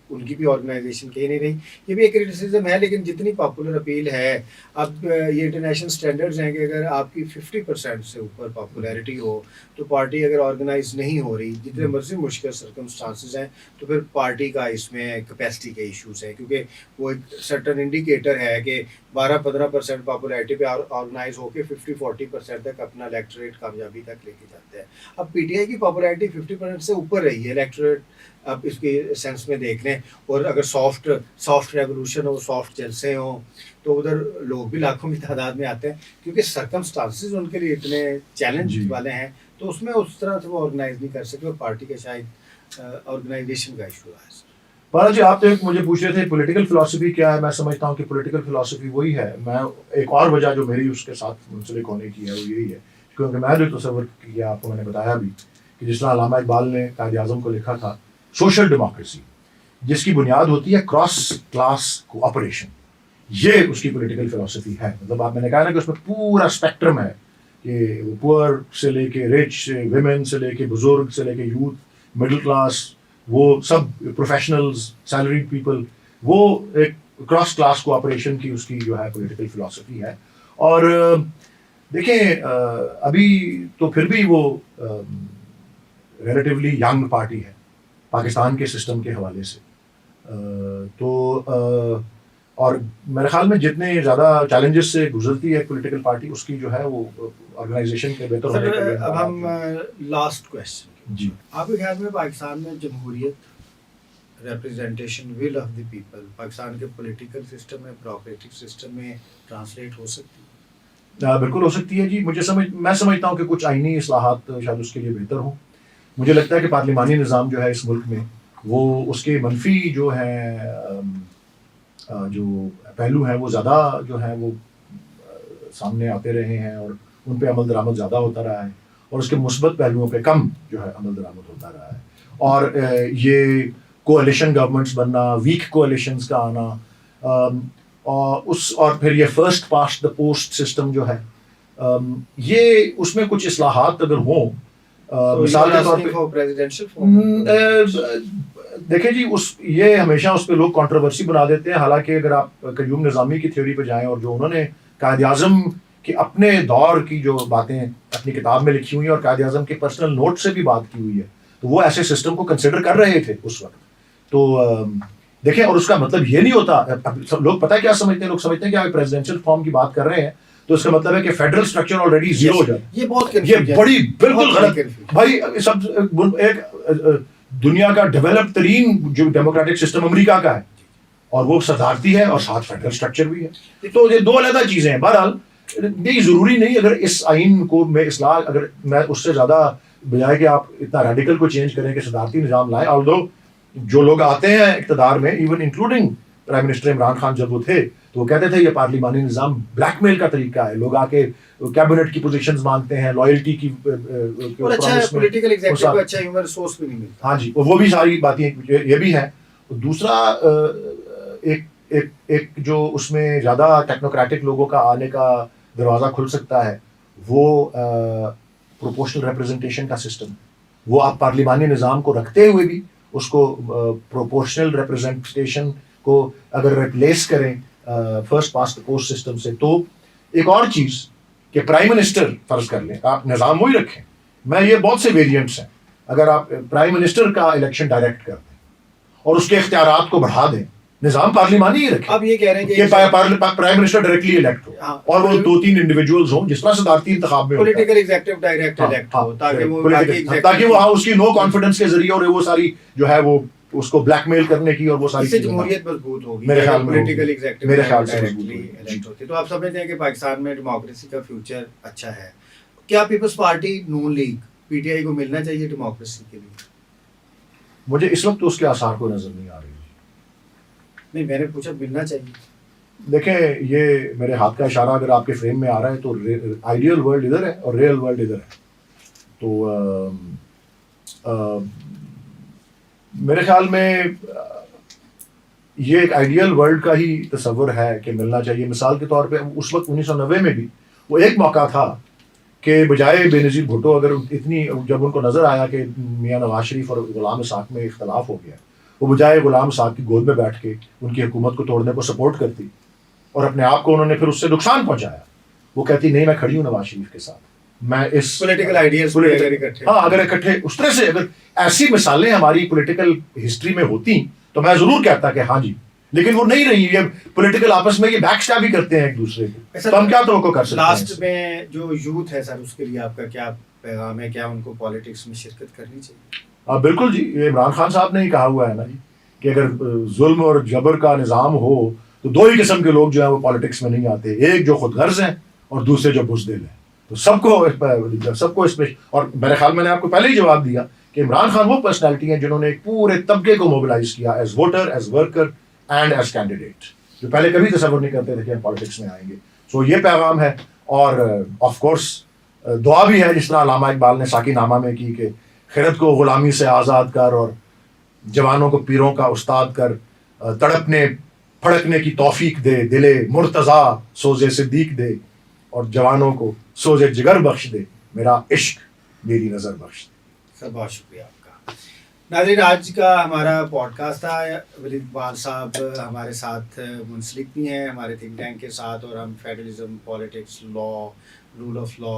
ان کی بھی آرگنائزیشن کہیں نہیں رہی. یہ بھی ایک کرٹیسزم ہے, لیکن جتنی پاپولر اپیل ہے اب یہ انٹرنیشنل اسٹینڈرڈز ہیں کہ اگر آپ کی 50% سے اوپر پاپولیرٹی ہو تو پارٹی اگر آرگنائز نہیں ہو رہی, جتنے مرضی مشکل سرکمسٹانسز ہیں, تو پھر پارٹی کا اس میں کیپیسٹی کے ایشوز ہیں, کیونکہ وہ ایک سرٹن انڈیکیٹر ہے کہ 12-15% پاپولیرٹی پہ آرگنائز ہو کے 50-40% تک اپنا الیکٹوریٹ کامیابی تک لے کے جاتے ہیں. اب پی ٹی آئی کی پاپولیرٹی 50% سے اوپر رہی ہے الیکٹوریٹ, اب اس کے سینس میں دیکھ لیں, اور اگر سافٹ ریولوشن ہو, سافٹ جلسے ہوں, تو ادھر لوگ بھی لاکھوں کی تعداد میں آتے ہیں, کیونکہ سرکمسٹانسز ان کے لیے اتنے چیلنج والے ہیں, تو اس میں اس طرح سے وہ آرگنائز نہیں کر سکتے, اور پارٹی کا شاید آرگنائزیشن کا ایشو ہے. پارا جی آپ تو ایک مجھے پوچھ رہے تھے پولیٹیکل فلاسفی کیا ہے. میں سمجھتا ہوں کہ پولیٹیکل فلاسفی وہی ہے. میں ایک اور وجہ جو میری اس کے ساتھ منسلک ہونے کی ہے وہ یہی ہے کیونکہ میں جو تصور کیا آپ کو میں نے بتایا بھی کہ جس طرح علامہ اقبال نے قائد اعظم کو لکھا تھا سوشل ڈیموکریسی جس کی بنیاد ہوتی ہے کراس کلاس کوآپریشن, یہ اس کی پولیٹیکل فلاسفی ہے. مطلب آپ میں نے کہا نا کہ اس میں پورا اسپیکٹرم ہے کہ پور سے لے کے رچ, ویمن سے لے کے بزرگ سے لے کے یوتھ, مڈل کلاس, وہ سب پروفیشنلز, سیلریڈ پیپل, وہ ایک کراس کلاس کوآپریشن کی اس کی جو ہے پولیٹیکل فلاسفی ہے. اور دیکھیں ابھی تو پھر بھی وہ ریلیٹیولی ینگ پارٹی ہے پاکستان کے سسٹم کے حوالے سے, تو اور میرے خیال میں جتنے زیادہ چیلنجز سے گزرتی ہے پولیٹیکل پارٹی اس کی جو ہے وہ آرگنائزیشن کے بہتر ہونے کے لیے. اب ہم لاسٹ کویسچن جی, آپ کے خیال میں پاکستان میں جمہوریت representation will of the people Pakistan کے پولیٹیکل سسٹم میں, بیوروکریٹک سسٹم میں ٹرانسلیٹ ہو سکتی ہے؟ بالکل ہو سکتی ہے جی. میں سمجھتا ہوں کہ کچھ آئینی اصلاحات شاید اس کے لیے بہتر ہوں. مجھے لگتا ہے کہ پارلیمانی نظام جو ہے اس ملک میں وہ اس کے منفی جو ہیں جو پہلو ہیں وہ زیادہ جو ہیں وہ سامنے آتے رہے ہیں اور ان پہ عمل درآمد زیادہ ہوتا رہا ہے, اور اس کے مثبت پہلوؤں پہ کم جو ہے عمل درآمد ہوتا رہا ہے. اور یہ کوalition گورنمنٹس بننا, ویک کوalitions کا آنا, اور پھر یہ first past the post system جو ہے یہ اس میں کچھ اصلاحات اگر ہوں مثال کے طور پہ دیکھیں جی یہ ہمیشہ اس پہ لوگ کنٹروورسی بنا دیتے ہیں. حالانکہ اگر آپ قیوم نظامی کی تھیوری پہ جائیں اور جو انہوں نے قائد اعظم کے اپنے دور کی جو باتیں اپنی کتاب میں لکھی ہوئی ہیں اور قائد اعظم کے پرسنل نوٹ سے بھی بات کی ہوئی ہے تو وہ ایسے سسٹم کو کنسیڈر کر رہے تھے اس وقت. تو دیکھیں اور اس کا مطلب یہ نہیں ہوتا لوگ پتہ کیا سمجھتے ہیں, لوگ سمجھتے ہیں کہ آپ پریزیڈینشیل فارم کی بات کر رہے ہیں تو اس کا مطلب ہے کہ فیڈرل اسٹرکچر آلریڈی زیرو ہو جائے. یہ بڑی بالکل غلط بھائی. سب ایک دنیا کا ڈیولپ ترین جو ڈیموکریٹک سسٹم امریکہ کا ہے اور وہ صدارتی ہے اور ساتھ فیڈرل اسٹرکچر بھی ہے. تو یہ دو علیحدہ چیزیں ہیں. بہرحال یہ ضروری نہیں اگر اس آئین کو میں اصلاح اگر میں اس سے زیادہ بجائے کہ آپ اتنا ریڈیکل کو چینج کریں کہ صدارتی نظام لائیں. آلدو جو لوگ آتے ہیں اقتدار میں even including prime minister Imran Khan جب وہ تھے تو وہ کہتے تھے یہ پارلیمانی نظام بلیک میل کا طریقہ ہے. لوگ آ کے کیبنٹ کی پوزیشنز مانگتے ہیں, لائلٹی کی ہاں جی وہ بھی ساری باتیں یہ بھی ہیں. دوسرا ایک جو اس میں زیادہ ٹیکنوکریٹک لوگوں کا آنے کا دروازہ کھل سکتا ہے وہ پروپورشنل ریپرزنٹیشن کا سسٹم. وہ آپ پارلیمانی نظام کو رکھتے ہوئے بھی اس کو پروپورشنل ریپرزنٹیشن کو اگر ریپلیس کریں فرسٹ پاسٹ پوسٹ سسٹم سے تو ایک اور چیز کہ پرائم منسٹر فرض کر لیں آپ نظام وہی رکھیں. میں یہ بہت سے ویریئنٹس ہیں. اگر آپ پرائم منسٹر کا الیکشن ڈائریکٹ کر دیں اور اس کے اختیارات کو بڑھا دیں نظام پارلیمانی ہی رکھیں. اب یہ کہہ رہے ہیں کہ پرائم منسٹر ڈائریکٹلی الیکٹ ہو اور وہ 2-3 انڈیویجولز ہوں جس طرح صدارتی انتخاب میں پولیٹیکل ایگزیکٹو ڈائریکٹ الیکٹ ہو تاکہ وہ اس کی نو کانفیڈنس کے ذریعے اور وہ ساری جو ہے وہ اس کو بلیک میل کرنے کی اور وہ ساری چیزیں جمہوریت مضبوط ہوگی میرے خیال پولیٹیکل ایگزیکٹو میرے خیال سے ڈائریکٹلی الیکٹ ہوتی. تو آپ سمجھتے ہیں کہ پاکستان میں ڈیموکریسی کا فیوچر اچھا ہے. کیا Peoples Party Noon League P T I کو ملنا چاہیے ڈیموکریسی کے لیے؟ مجھے اس وقت اس کے آثار کو نظر نہیں آ رہی. نہیں میں نے پوچھا ملنا چاہیے. دیکھیں یہ میرے ہاتھ کا اشارہ اگر آپ کے فریم میں آ رہا ہے تو آئیڈیل ورلڈ ادھر ہے اور ریئل ورلڈ ادھر ہے. تو میرے خیال میں یہ ایک آئیڈیل ورلڈ کا ہی تصور ہے کہ ملنا چاہیے. مثال کے طور پہ اس وقت 1990 میں بھی وہ ایک موقع تھا کہ بجائے بے نظیر بھٹو اگر اتنی جب ان کو نظر آیا کہ میاں نواز شریف اور غلام اسحاق میں اختلاف ہو گیا وہ بجائے غلام اسحاق کی گود میں بیٹھ کے ان کی حکومت کو توڑنے کو سپورٹ کرتی اور اپنے آپ کو انہوں نے پھر اس سے نقصان پہنچایا. وہ کہتی نہیں میں کھڑی ہوں نواز شریف کے ساتھ. میں اس پولیٹیکل آئیڈیاز اگر اکٹھے اس طرح سے اگر ایسی مثالیں ہماری پولیٹیکل ہسٹری میں ہوتی تو میں ضرور کہتا کہ ہاں جی, لیکن وہ نہیں رہی. یہ پولیٹیکل آپس میں یہ بیک اسٹیپ ہی کرتے ہیں ایک دوسرے کو. تو ہم کیا توقع کر سکتے ہیں؟ لاسٹ میں جو یوتھ ہے سر اس کے لیے آپ کا کیا پیغام ہے؟ کیا ان کو پالیٹکس میں شرکت کرنی چاہیے؟ بالکل جی, یہ عمران خان صاحب نے ہی کہا ہوا ہے نا جی کہ اگر ظلم اور جبر کا نظام ہو تو دو ہی قسم کے لوگ جو ہیں وہ پالیٹکس میں نہیں آتے, ایک جو خود غرض ہیں اور دوسرے جو بزدل ہیں. تو سب کو اس میں اور میرے خیال میں نے آپ کو پہلے ہی جواب دیا کہ عمران خان وہ پرسنالٹی ہیں جنہوں نے ایک پورے طبقے کو موبلائز کیا as voter, as worker and as candidate, جو پہلے کبھی تصور نہیں کرتے تھے کہ ہم پالیٹکس میں آئیں گے. سو یہ پیغام ہے. اور آف کورس دعا بھی ہے جس طرح علامہ اقبال نے ساقی نامہ میں کی کہ خرد کو غلامی سے آزاد کر اور جوانوں کو پیروں کا استاد کر, تڑپنے پھڑکنے کی توفیق دے, دلے مرتضیٰ سوزے صدیق دے اور جوانوں کو سوزے جگر بخش دے, میرا عشق میری نظر بخش دے. سر بہت شکریہ آپ کا. ناظرین آج کا ہمارا پوڈ کاسٹ تھا. ولید اقبال صاحب ہمارے ساتھ منسلک بھی ہیں ہمارے تھنک ٹینک کے ساتھ اور ہم federalism, politics, law, rule of law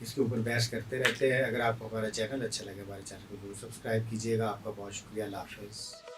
اس کے اوپر بحث کرتے رہتے ہیں. اگر آپ کو ہمارا چینل اچھا لگے ہمارے چینل کو ضرور سبسکرائب کیجیے گا. آپ کا بہت شکریہ. اللہ حافظ.